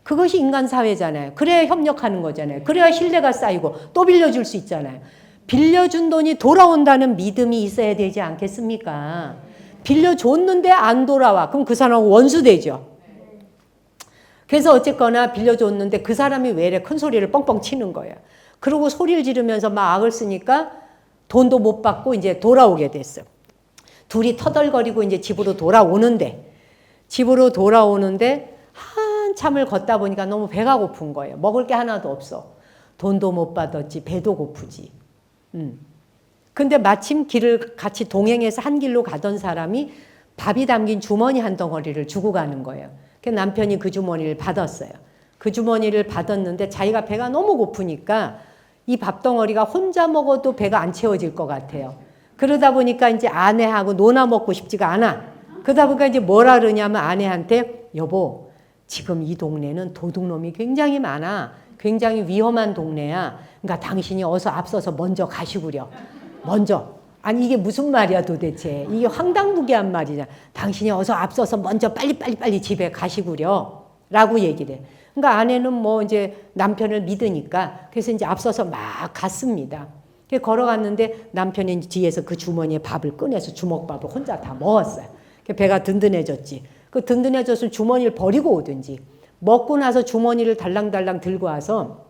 [SPEAKER 1] 그것이 인간 사회잖아요. 그래야 협력하는 거잖아요. 그래야 신뢰가 쌓이고 또 빌려줄 수 있잖아요. 빌려준 돈이 돌아온다는 믿음이 있어야 되지 않겠습니까? 빌려줬는데 안 돌아와. 그럼 그 사람하고 원수되죠. 그래서 어쨌거나 빌려줬는데 그 사람이 왜 이래 큰 소리를 뻥뻥 치는 거예요. 그리고 소리를 지르면서 막 악을 쓰니까 돈도 못 받고 이제 돌아오게 됐어요. 둘이 터덜거리고 이제 집으로 돌아오는데 한참을 걷다 보니까 너무 배가 고픈 거예요. 먹을 게 하나도 없어. 돈도 못 받았지, 배도 고프지. 근데 마침 길을 같이 동행해서 한 길로 가던 사람이 밥이 담긴 주머니 한 덩어리를 주고 가는 거예요. 남편이 그 주머니를 받았어요. 그 주머니를 받았는데 자기가 배가 너무 고프니까 이 밥덩어리가 혼자 먹어도 배가 안 채워질 것 같아요. 그러다 보니까 이제 아내하고 논아 먹고 싶지가 않아. 그러다 보니까 이제 뭐라 그러냐면 아내한테 여보, 지금 이 동네는 도둑놈이 굉장히 많아. 굉장히 위험한 동네야. 그러니까 당신이 어서 앞서서 먼저 가시구려. 먼저. 아니 이게 무슨 말이야 도대체. 이게 황당무계한 말이잖아. 당신이 어서 앞서서 먼저 빨리 집에 가시구려. 라고 얘기를 해. 그러니까 아내는 뭐 이제 남편을 믿으니까 그래서 이제 앞서서 막 갔습니다. 걸어갔는데 남편이 뒤에서 그 주머니에 밥을 꺼내서 주먹밥을 혼자 다 먹었어요. 배가 든든해졌지. 그 든든해졌으면 주머니를 버리고 오든지 먹고 나서 주머니를 달랑달랑 들고 와서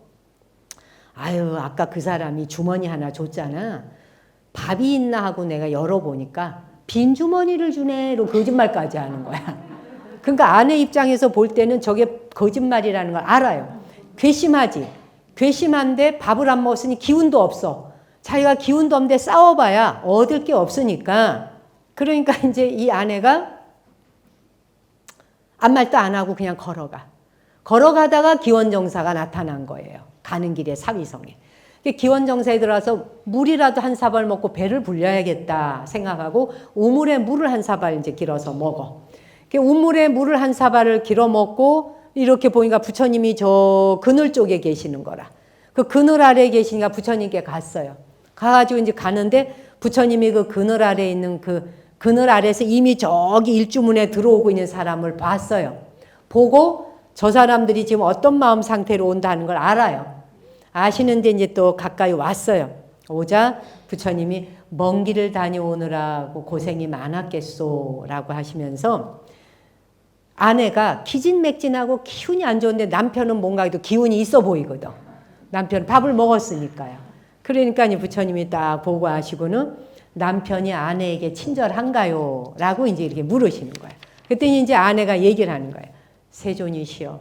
[SPEAKER 1] 아유 아까 그 사람이 주머니 하나 줬잖아. 밥이 있나 하고 내가 열어보니까 빈 주머니를 주네. 이러고 거짓말까지 하는 거야. 그러니까 아내 입장에서 볼 때는 저게 거짓말이라는 걸 알아요. 괘씸하지. 괘씸한데 밥을 안 먹었으니 기운도 없어. 자기가 기운도 없는데 싸워봐야 얻을 게 없으니까. 그러니까 이제 이 아내가 아무 말도 안 하고 그냥 걸어가. 걸어가다가 기원정사가 나타난 거예요. 가는 길에 사위성에. 기원정사에 들어와서 물이라도 한 사발 먹고 배를 불려야겠다 생각하고 우물에 물을 한 사발 이제 길어서 먹어. 우물에 물을 한 사발을 길어 먹고 이렇게 보니까 부처님이 저 그늘 쪽에 계시는 거라. 그 그늘 아래에 계시니까 부처님께 갔어요. 가가지고 이제 가는데 부처님이 그 그늘 아래에 있는 그 그늘 아래에서 이미 저기 일주문에 들어오고 있는 사람을 봤어요. 보고 저 사람들이 지금 어떤 마음 상태로 온다는 걸 알아요. 아시는데 이제 또 가까이 왔어요. 오자 부처님이 먼 길을 다녀오느라고 고생이 많았겠소 라고 하시면서 아내가 기진맥진하고 기운이 안 좋은데 남편은 뭔가 기운이 있어 보이거든. 남편은 밥을 먹었으니까요. 그러니까 부처님이 딱 보고 하시고는 남편이 아내에게 친절한가요? 라고 이제 이렇게 물으시는 거예요. 그랬더니 이제 아내가 얘기를 하는 거예요. 세존이시여,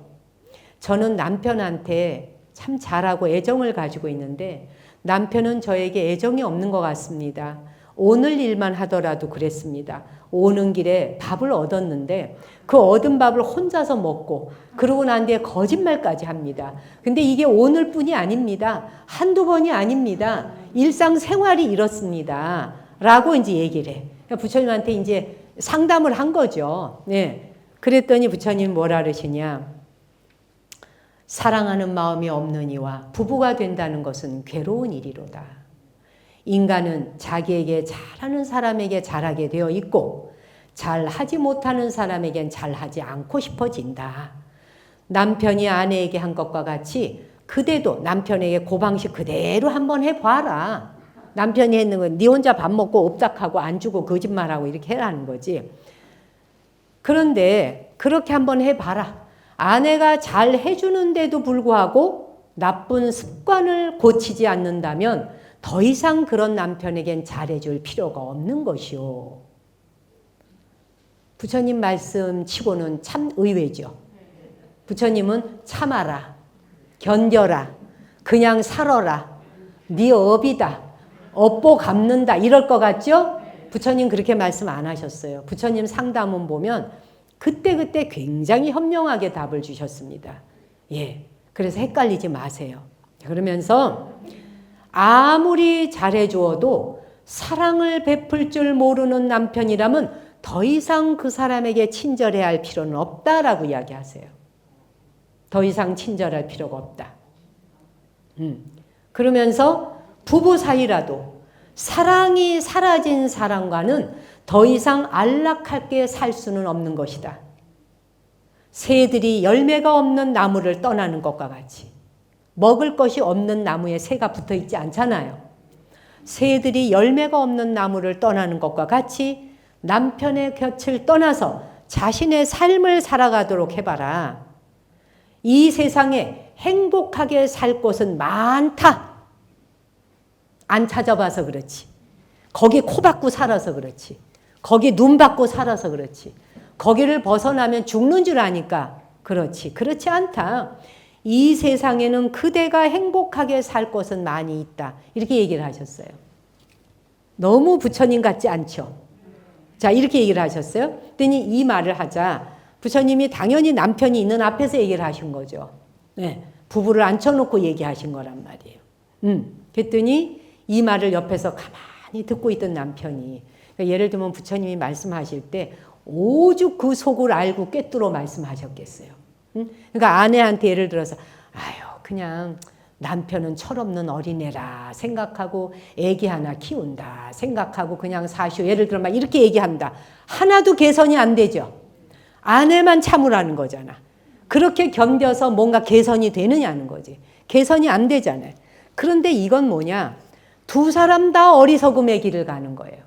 [SPEAKER 1] 저는 남편한테 참 잘하고 애정을 가지고 있는데 남편은 저에게 애정이 없는 것 같습니다. 오늘 일만 하더라도 그랬습니다. 오는 길에 밥을 얻었는데 그 얻은 밥을 혼자서 먹고 그러고 난 뒤에 거짓말까지 합니다. 근데 이게 오늘뿐이 아닙니다. 한두 번이 아닙니다. 일상생활이 이렇습니다. 라고 이제 얘기를 해. 부처님한테 이제 상담을 한 거죠. 네. 그랬더니 부처님 뭐라 그러시냐. 사랑하는 마음이 없는 이와 부부가 된다는 것은 괴로운 일이로다. 인간은 자기에게 잘하는 사람에게 잘하게 되어 있고 잘하지 못하는 사람에겐 잘하지 않고 싶어진다. 남편이 아내에게 한 것과 같이 그대도 남편에게 그 방식 그대로 한번 해봐라. 남편이 했는 건 네 혼자 밥 먹고 옵닥하고 안 주고 거짓말하고 이렇게 해라는 거지. 그런데 그렇게 한번 해봐라. 아내가 잘 해주는데도 불구하고 나쁜 습관을 고치지 않는다면 더 이상 그런 남편에겐 잘해줄 필요가 없는 것이요. 부처님 말씀 치고는 참 의외죠. 부처님은 참아라, 견뎌라, 그냥 살아라, 네 업이다, 업보 갚는다 이럴 것 같죠? 부처님 그렇게 말씀 안 하셨어요. 부처님 상담문 보면 그때그때 굉장히 현명하게 답을 주셨습니다. 예, 그래서 헷갈리지 마세요. 그러면서 아무리 잘해주어도 사랑을 베풀 줄 모르는 남편이라면 더 이상 그 사람에게 친절해야 할 필요는 없다라고 이야기하세요. 더 이상 친절할 필요가 없다. 그러면서 부부 사이라도 사랑이 사라진 사람과는 더 이상 안락하게 살 수는 없는 것이다. 새들이 열매가 없는 나무를 떠나는 것과 같이 먹을 것이 없는 나무에 새가 붙어 있지 않잖아요. 새들이 열매가 없는 나무를 떠나는 것과 같이 남편의 곁을 떠나서 자신의 삶을 살아가도록 해봐라. 이 세상에 행복하게 살 곳은 많다. 안 찾아봐서 그렇지. 거기 코 박고 살아서 그렇지. 거기 눈 박고 살아서 그렇지. 거기를 벗어나면 죽는 줄 아니까 그렇지. 그렇지 않다. 이 세상에는 그대가 행복하게 살 곳은 많이 있다. 이렇게 얘기를 하셨어요. 너무 부처님 같지 않죠? 자, 이렇게 얘기를 하셨어요. 그랬더니 이 말을 하자 부처님이 당연히 남편이 있는 앞에서 얘기를 하신 거죠. 네, 부부를 앉혀놓고 얘기하신 거란 말이에요. 그랬더니 이 말을 옆에서 가만히 듣고 있던 남편이 그러니까 예를 들면 부처님이 말씀하실 때 오죽 그 속을 알고 꿰뚫어 말씀하셨겠어요. 그러니까 아내한테 예를 들어서 아유 그냥 남편은 철없는 어린애라 생각하고 애기 하나 키운다 생각하고 그냥 사시오. 예를 들어 막 이렇게 얘기한다. 하나도 개선이 안 되죠. 아내만 참으라는 거잖아. 그렇게 견뎌서 뭔가 개선이 되느냐는 거지. 개선이 안 되잖아요. 그런데 이건 뭐냐. 두 사람 다 어리석음의 길을 가는 거예요.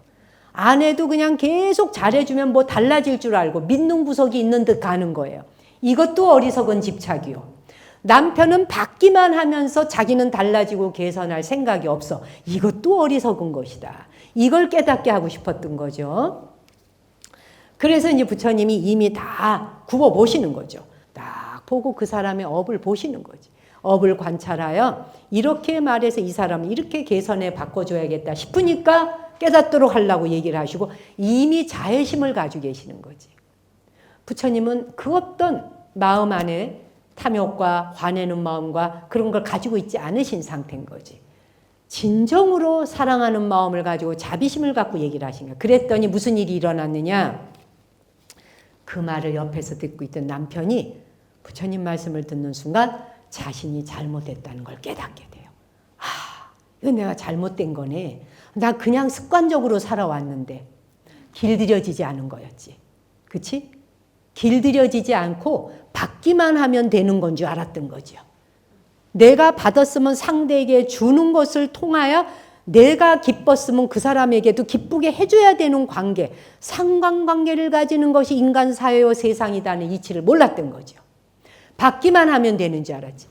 [SPEAKER 1] 아내도 그냥 계속 잘해주면 뭐 달라질 줄 알고 믿는 구석이 있는 듯 가는 거예요. 이것도 어리석은 집착이요. 남편은 받기만 하면서 자기는 달라지고 개선할 생각이 없어. 이것도 어리석은 것이다. 이걸 깨닫게 하고 싶었던 거죠. 그래서 이제 부처님이 이미 다 굽어 보시는 거죠. 딱 보고 그 사람의 업을 보시는 거지. 업을 관찰하여 이렇게 말해서 이 사람을 이렇게 개선해 바꿔줘야겠다 싶으니까 깨닫도록 하려고 얘기를 하시고 이미 자애심을 가지고 계시는 거지. 부처님은 그 어떤 마음 안에 탐욕과 화내는 마음과 그런 걸 가지고 있지 않으신 상태인 거지. 진정으로 사랑하는 마음을 가지고 자비심을 갖고 얘기를 하신 거야. 그랬더니 무슨 일이 일어났느냐. 그 말을 옆에서 듣고 있던 남편이 부처님 말씀을 듣는 순간 자신이 잘못했다는 걸 깨닫게 돼요. 아, 이건 내가 잘못된 거네. 나 그냥 습관적으로 살아왔는데 길들여지지 않은 거였지. 그치? 길들여지지 않고 받기만 하면 되는 건 줄 알았던 거죠. 내가 받았으면 상대에게 주는 것을 통하여 내가 기뻤으면 그 사람에게도 기쁘게 해줘야 되는 관계, 상관관계를 가지는 것이 인간 사회와 세상이라는 이치를 몰랐던 거죠. 받기만 하면 되는 줄 알았지.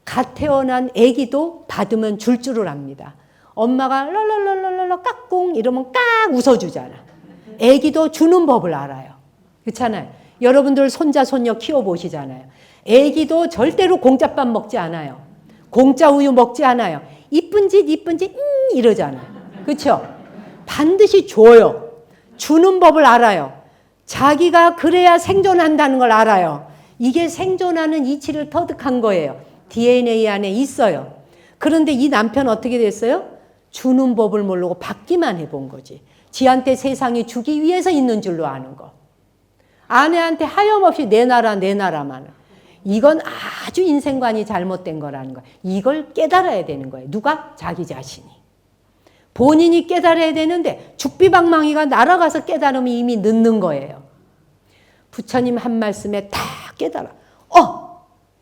[SPEAKER 1] 갓 태어난 아기도 받으면 줄 줄을 압니다. 엄마가 랄랄랄랄랄 까꿍 이러면 깍 웃어주잖아. 아기도 주는 법을 알아요. 그렇잖아요. 여러분들 손자 손녀 키워보시잖아요. 아기도 절대로 공짜밥 먹지 않아요. 공짜 우유 먹지 않아요. 이쁜 짓 이러잖아요. 그렇죠? 반드시 줘요. 주는 법을 알아요. 자기가 그래야 생존한다는 걸 알아요. 이게 생존하는 이치를 터득한 거예요. DNA 안에 있어요. 그런데 이 남편 어떻게 됐어요? 주는 법을 모르고 받기만 해본 거지. 지한테 세상이 주기 위해서 있는 줄로 아는 거. 아내한테 하염없이 내놔라 내놔라만. 이건 아주 인생관이 잘못된 거라는 거예요. 이걸 깨달아야 되는 거예요. 누가? 자기 자신이. 본인이 깨달아야 되는데 죽비방망이가 날아가서 깨달으면 이미 늦는 거예요. 부처님 한 말씀에 다 깨달아.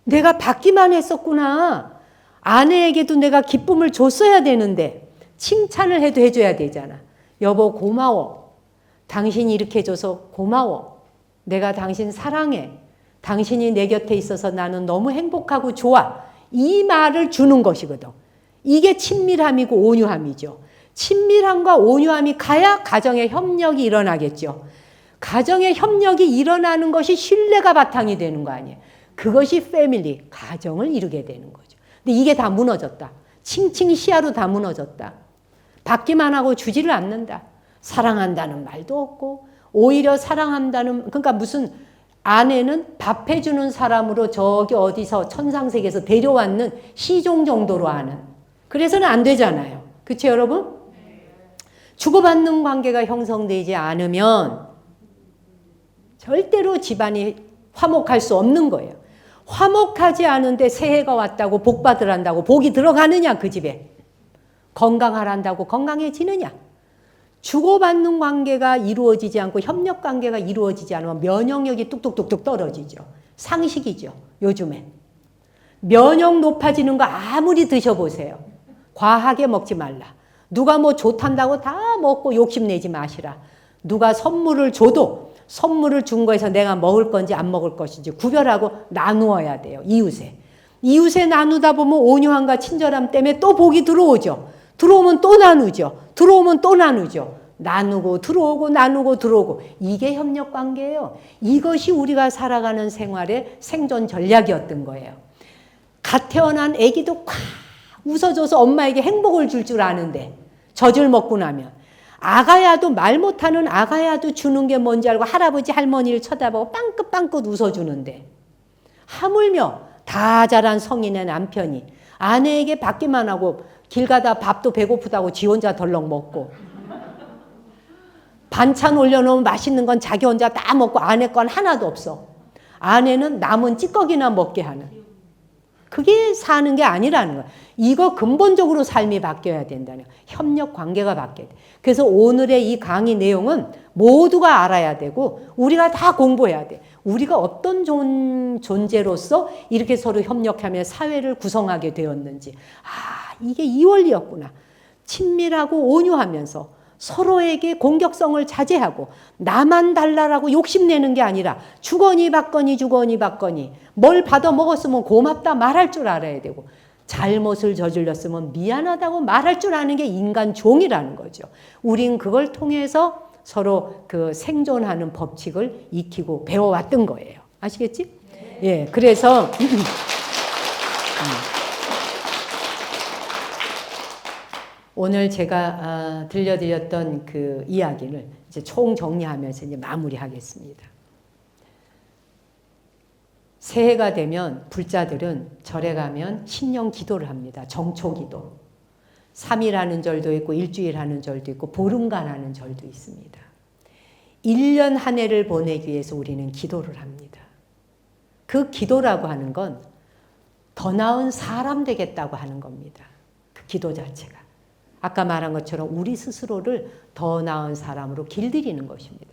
[SPEAKER 1] 내가 받기만 했었구나. 아내에게도 내가 기쁨을 줬어야 되는데 칭찬을 해도 해줘야 되잖아. 여보 고마워. 당신이 이렇게 해줘서 고마워. 내가 당신 사랑해. 당신이 내 곁에 있어서 나는 너무 행복하고 좋아. 이 말을 주는 것이거든. 이게 친밀함이고 온유함이죠. 친밀함과 온유함이 가야 가정의 협력이 일어나겠죠. 가정의 협력이 일어나는 것이 신뢰가 바탕이 되는 거 아니에요. 그것이 패밀리, 가정을 이루게 되는 거죠. 근데 이게 다 무너졌다. 칭칭시야로 다 무너졌다. 받기만 하고 주지를 않는다. 사랑한다는 말도 없고 오히려 사랑한다는, 그러니까 무슨 아내는 밥 해주는 사람으로 저기 어디서 천상세계에서 데려왔는 시종 정도로 아는. 그래서는 안 되잖아요. 그렇죠 여러분? 주고받는 관계가 형성되지 않으면 절대로 집안이 화목할 수 없는 거예요. 화목하지 않은데 새해가 왔다고 복 받으란다고 복이 들어가느냐 그 집에. 건강하란다고 건강해지느냐. 주고받는 관계가 이루어지지 않고 협력 관계가 이루어지지 않으면 면역력이 뚝뚝뚝뚝 떨어지죠. 상식이죠. 요즘에. 면역 높아지는 거 아무리 드셔보세요. 과하게 먹지 말라. 누가 뭐 좋단다고 다 먹고 욕심내지 마시라. 누가 선물을 줘도 선물을 준 거에서 내가 먹을 건지 안 먹을 것인지 구별하고 나누어야 돼요. 이웃에. 이웃에 나누다 보면 온유함과 친절함 때문에 또 복이 들어오죠. 들어오면 또 나누죠. 들어오면 또 나누죠. 나누고 들어오고 나누고 들어오고. 이게 협력관계예요. 이것이 우리가 살아가는 생활의 생존 전략이었던 거예요. 갓 태어난 아기도 콱 웃어줘서 엄마에게 행복을 줄 줄 아는데 젖을 먹고 나면 아가야도 말 못하는 아가야도 주는 게 뭔지 알고 할아버지 할머니를 쳐다보고 빵긋빵긋 웃어주는데 하물며 다 자란 성인의 남편이 아내에게 받기만 하고 길 가다 밥도 배고프다고 지 혼자 덜렁 먹고 반찬 올려놓으면 맛있는 건 자기 혼자 다 먹고 아내 건 하나도 없어. 아내는 남은 찌꺼기나 먹게 하는. 그게 사는 게 아니라는 거야. 이거 근본적으로 삶이 바뀌어야 된다는 거야. 협력 관계가 바뀌어야 돼. 그래서 오늘의 이 강의 내용은 모두가 알아야 되고 우리가 다 공부해야 돼. 우리가 어떤 존재로서 이렇게 서로 협력하며 사회를 구성하게 되었는지. 이게 이 원리였구나. 친밀하고 온유하면서 서로에게 공격성을 자제하고 나만 달라라고 욕심내는 게 아니라 주거니 받거니 주거니 받거니 뭘 받아 먹었으면 고맙다 말할 줄 알아야 되고 잘못을 저질렀으면 미안하다고 말할 줄 아는 게 인간 종이라는 거죠. 우린 그걸 통해서 서로 그 생존하는 법칙을 익히고 배워왔던 거예요. 아시겠지? 예, 그래서 오늘 제가 들려드렸던 그 이야기를 이제 총정리하면서 이제 마무리하겠습니다. 새해가 되면 불자들은 절에 가면 신령 기도를 합니다. 정초기도. 3일 하는 절도 있고 일주일 하는 절도 있고 보름간 하는 절도 있습니다. 1년 한 해를 보내기 위해서 우리는 기도를 합니다. 그 기도라고 하는 건 더 나은 사람 되겠다고 하는 겁니다. 그 기도 자체가. 아까 말한 것처럼 우리 스스로를 더 나은 사람으로 길들이는 것입니다.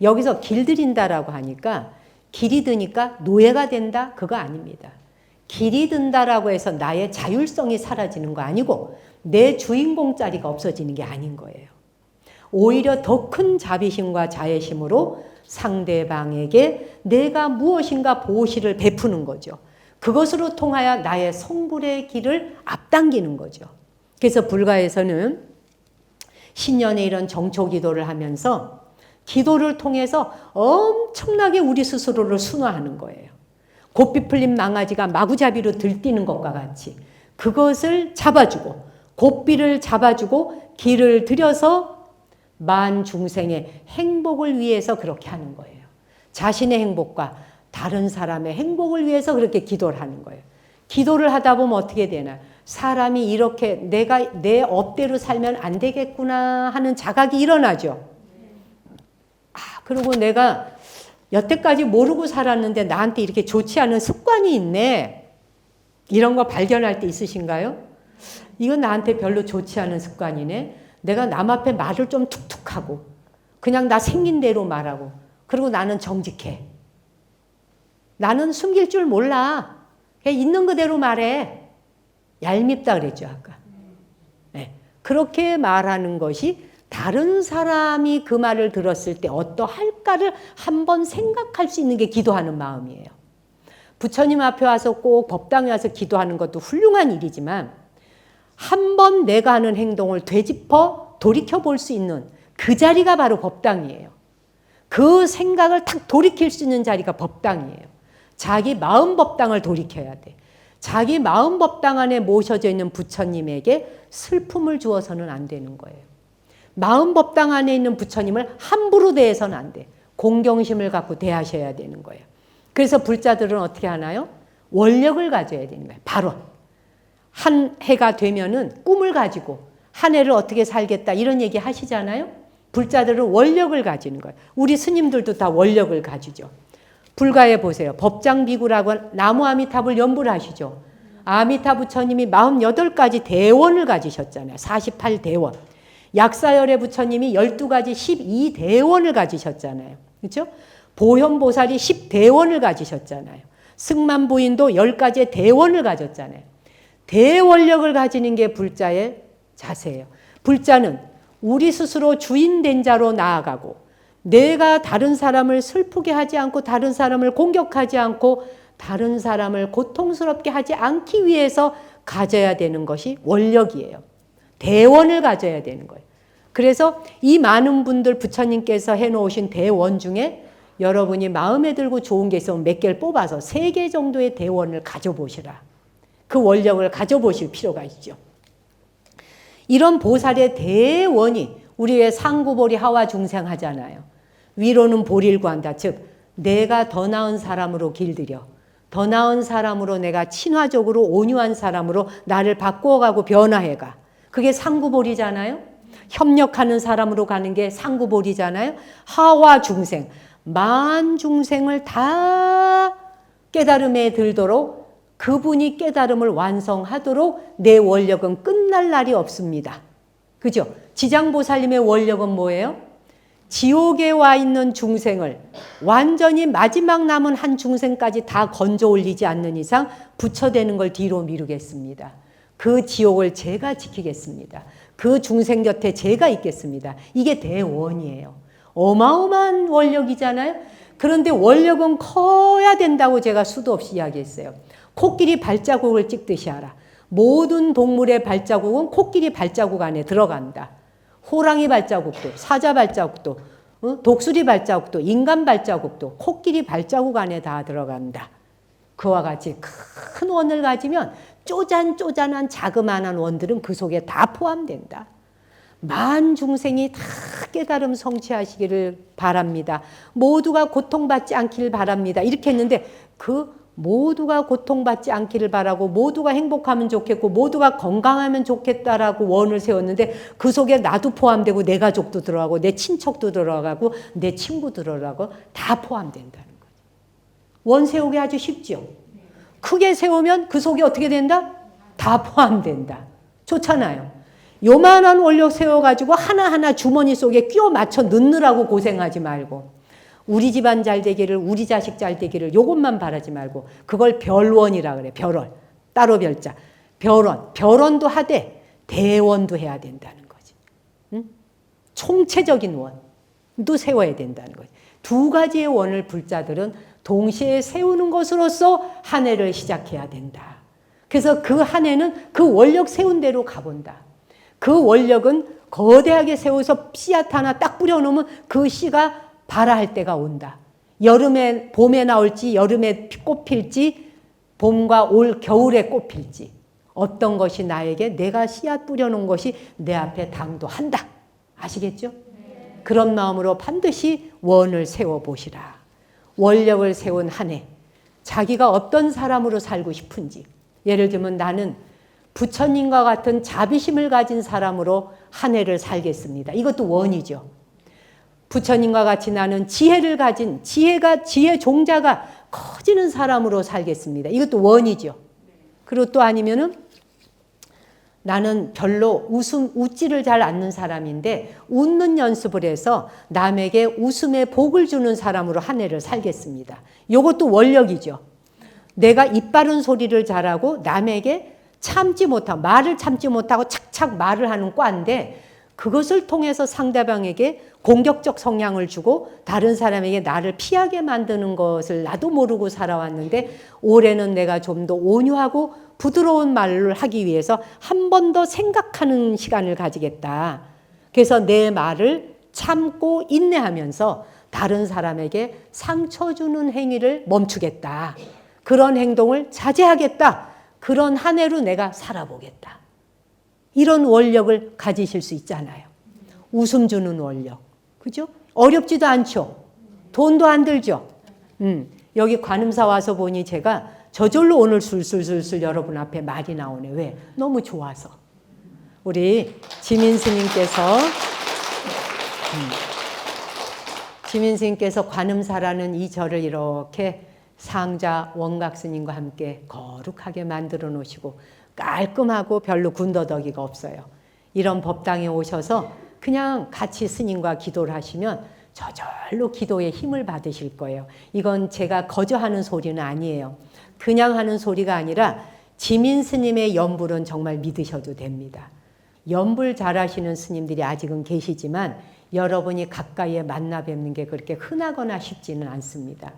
[SPEAKER 1] 여기서 길들인다라고 하니까 길이 드니까 노예가 된다? 그거 아닙니다. 길이 든다라고 해서 나의 자율성이 사라지는 거 아니고 내 주인공 자리가 없어지는 게 아닌 거예요. 오히려 더 큰 자비심과 자애심으로 상대방에게 내가 무엇인가 보시를 베푸는 거죠. 그것으로 통하여 나의 성불의 길을 앞당기는 거죠. 그래서 불가에서는 신년에 이런 정초기도를 하면서 기도를 통해서 엄청나게 우리 스스로를 순화하는 거예요. 곱비 풀린 망아지가 마구잡이로 들뛰는 것과 같이 그것을 잡아주고 곱비를 잡아주고 길을 들여서 만 중생의 행복을 위해서 그렇게 하는 거예요. 자신의 행복과 다른 사람의 행복을 위해서 그렇게 기도를 하는 거예요. 기도를 하다 보면 어떻게 되나? 사람이 이렇게 내가 내 업대로 살면 안 되겠구나 하는 자각이 일어나죠. 그리고 내가 여태까지 모르고 살았는데 나한테 이렇게 좋지 않은 습관이 있네. 이런 거 발견할 때 있으신가요? 이건 나한테 별로 좋지 않은 습관이네. 내가 남 앞에 말을 좀 툭툭하고 그냥 나 생긴 대로 말하고 그리고 나는 정직해. 나는 숨길 줄 몰라. 그냥 있는 그대로 말해. 얄밉다 그랬죠 아까. 네. 그렇게 말하는 것이 다른 사람이 그 말을 들었을 때 어떠할까를 한번 생각할 수 있는 게 기도하는 마음이에요. 부처님 앞에 와서 꼭 법당에 와서 기도하는 것도 훌륭한 일이지만 한번 내가 하는 행동을 되짚어 돌이켜볼 수 있는 그 자리가 바로 법당이에요. 그 생각을 탁 돌이킬 수 있는 자리가 법당이에요. 자기 마음 법당을 돌이켜야 돼. 자기 마음 법당 안에 모셔져 있는 부처님에게 슬픔을 주어서는 안 되는 거예요. 마음 법당 안에 있는 부처님을 함부로 대해서는 안 돼. 공경심을 갖고 대하셔야 되는 거예요. 그래서 불자들은 어떻게 하나요? 원력을 가져야 되는 거예요. 발원. 한 해가 되면은 꿈을 가지고 한 해를 어떻게 살겠다 이런 얘기 하시잖아요. 불자들은 원력을 가지는 거예요. 우리 스님들도 다 원력을 가지죠. 불가에 보세요. 법장비구라고 나무 아미탑을 연불 하시죠. 아미타 부처님이 48가지 대원을 가지셨잖아요. 48대원. 약사열애 부처님이 12가지 12대원을 가지셨잖아요. 그렇죠? 보현보살이 10대원을 가지셨잖아요. 승만부인도 10가지의 대원을 가졌잖아요. 대원력을 가지는 게 불자의 자세예요. 불자는 우리 스스로 주인된 자로 나아가고 내가 다른 사람을 슬프게 하지 않고 다른 사람을 공격하지 않고 다른 사람을 고통스럽게 하지 않기 위해서 가져야 되는 것이 원력이에요. 대원을 가져야 되는 거예요. 그래서 이 많은 분들 부처님께서 해놓으신 대원 중에 여러분이 마음에 들고 좋은 게 있으면 몇 개를 뽑아서 3개 정도의 대원을 가져보시라. 그 원력을 가져보실 필요가 있죠. 이런 보살의 대원이 우리의 상구보리 하와 중생 하잖아요. 위로는 보리를 구한다. 즉 내가 더 나은 사람으로 길들여 더 나은 사람으로 내가 친화적으로 온유한 사람으로 나를 바꾸어가고 변화해가. 그게 상구보리잖아요. 협력하는 사람으로 가는 게 상구보리잖아요. 하와 중생, 만 중생을 다 깨달음에 들도록 그분이 깨달음을 완성하도록 내 원력은 끝날 날이 없습니다. 그죠? 지장보살님의 원력은 뭐예요? 지옥에 와 있는 중생을 완전히 마지막 남은 한 중생까지 다 건져 올리지 않는 이상 부처되는 걸 뒤로 미루겠습니다. 그 지옥을 제가 지키겠습니다. 그 중생 곁에 제가 있겠습니다. 이게 대원이에요. 어마어마한 원력이잖아요. 그런데 원력은 커야 된다고 제가 수도 없이 이야기했어요. 코끼리 발자국을 찍듯이 알아. 모든 동물의 발자국은 코끼리 발자국 안에 들어간다. 호랑이 발자국도, 사자 발자국도, 독수리 발자국도, 인간 발자국도 코끼리 발자국 안에 다 들어간다. 그와 같이 큰 원을 가지면 쪼잔쪼잔한 자그마한 원들은 그 속에 다 포함된다. 만 중생이 다 깨달음 성취하시기를 바랍니다. 모두가 고통받지 않기를 바랍니다. 이렇게 했는데 그 모두가 고통받지 않기를 바라고 모두가 행복하면 좋겠고 모두가 건강하면 좋겠다라고 원을 세웠는데 그 속에 나도 포함되고 내 가족도 들어가고 내 친척도 들어가고 내 친구 들어가고 다 포함된다는 거죠. 원 세우기 아주 쉽죠. 크게 세우면 그 속에 어떻게 된다? 다 포함된다. 좋잖아요. 요만한 원력 세워가지고 하나하나 주머니 속에 끼워 맞춰 넣느라고 고생하지 말고 우리 집안 잘 되기를 우리 자식 잘 되기를 요것만 바라지 말고 그걸 별원이라 그래. 별원. 따로 별자. 별원. 별원도 하되 대원도 해야 된다는 거지. 응? 총체적인 원도 세워야 된다는 거지. 두 가지의 원을 불자들은 동시에 세우는 것으로서 한 해를 시작해야 된다. 그래서 그 한 해는 그 원력 세운 대로 가본다. 그 원력은 거대하게 세워서 씨앗 하나 딱 뿌려놓으면 그 씨가 발아할 때가 온다. 여름에 봄에 나올지 여름에 꽃 필지 봄과 올 겨울에 꽃 필지 어떤 것이 나에게 내가 씨앗 뿌려놓은 것이 내 앞에 당도한다. 아시겠죠? 그런 마음으로 반드시 원을 세워보시라. 원력을 세운 한 해, 자기가 어떤 사람으로 살고 싶은지, 예를 들면 나는 부처님과 같은 자비심을 가진 사람으로 한 해를 살겠습니다. 이것도 원이죠. 부처님과 같이 나는 지혜를 가진 지혜 종자가 커지는 사람으로 살겠습니다. 이것도 원이죠. 그리고 또 아니면은 나는 별로 웃지를 잘 않는 사람인데 웃는 연습을 해서 남에게 웃음의 복을 주는 사람으로 한 해를 살겠습니다. 이것도 원력이죠. 내가 입 바른 소리를 잘하고 남에게 말을 참지 못하고 착착 말을 하는 과인데 그것을 통해서 상대방에게 공격적 성향을 주고 다른 사람에게 나를 피하게 만드는 것을 나도 모르고 살아왔는데 올해는 내가 좀 더 온유하고 부드러운 말을 하기 위해서 한 번 더 생각하는 시간을 가지겠다. 그래서 내 말을 참고 인내하면서 다른 사람에게 상처 주는 행위를 멈추겠다. 그런 행동을 자제하겠다. 그런 한 해로 내가 살아보겠다. 이런 원력을 가지실 수 있잖아요. 웃음 주는 원력. 그죠? 어렵지도 않죠. 돈도 안 들죠. 여기 관음사 와서 보니 제가 저절로 오늘 술술술술 여러분 앞에 말이 나오네. 왜? 너무 좋아서. 우리 지민 스님께서 관음사라는 이 절을 이렇게 상자 원각 스님과 함께 거룩하게 만들어 놓으시고 깔끔하고 별로 군더더기가 없어요. 이런 법당에 오셔서 그냥 같이 스님과 기도를 하시면 저절로 기도에 힘을 받으실 거예요. 이건 제가 거저하는 소리는 아니에요. 그냥 하는 소리가 아니라 지민 스님의 연불은 정말 믿으셔도 됩니다. 연불 잘하시는 스님들이 아직은 계시지만 여러분이 가까이에 만나 뵙는 게 그렇게 흔하거나 쉽지는 않습니다.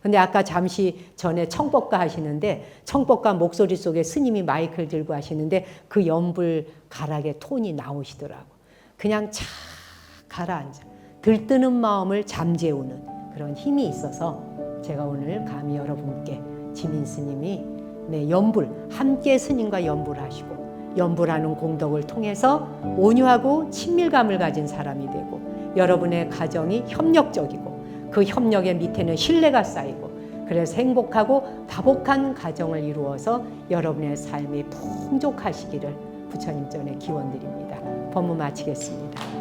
[SPEAKER 1] 근데 아까 잠시 전에 청법가 하시는데 청법가 목소리 속에 스님이 마이크를 들고 하시는데 그 연불 가락의 톤이 나오시더라고. 그냥 착 가라앉아. 들뜨는 마음을 잠재우는 그런 힘이 있어서 제가 오늘 감히 여러분께 지민 스님이 연불 함께 스님과 연불하시고 연불하는 공덕을 통해서 온유하고 친밀감을 가진 사람이 되고 여러분의 가정이 협력적이고 그 협력의 밑에는 신뢰가 쌓이고 그래서 행복하고 다복한 가정을 이루어서 여러분의 삶이 풍족하시기를 부처님 전에 기원드립니다. 법문 마치겠습니다.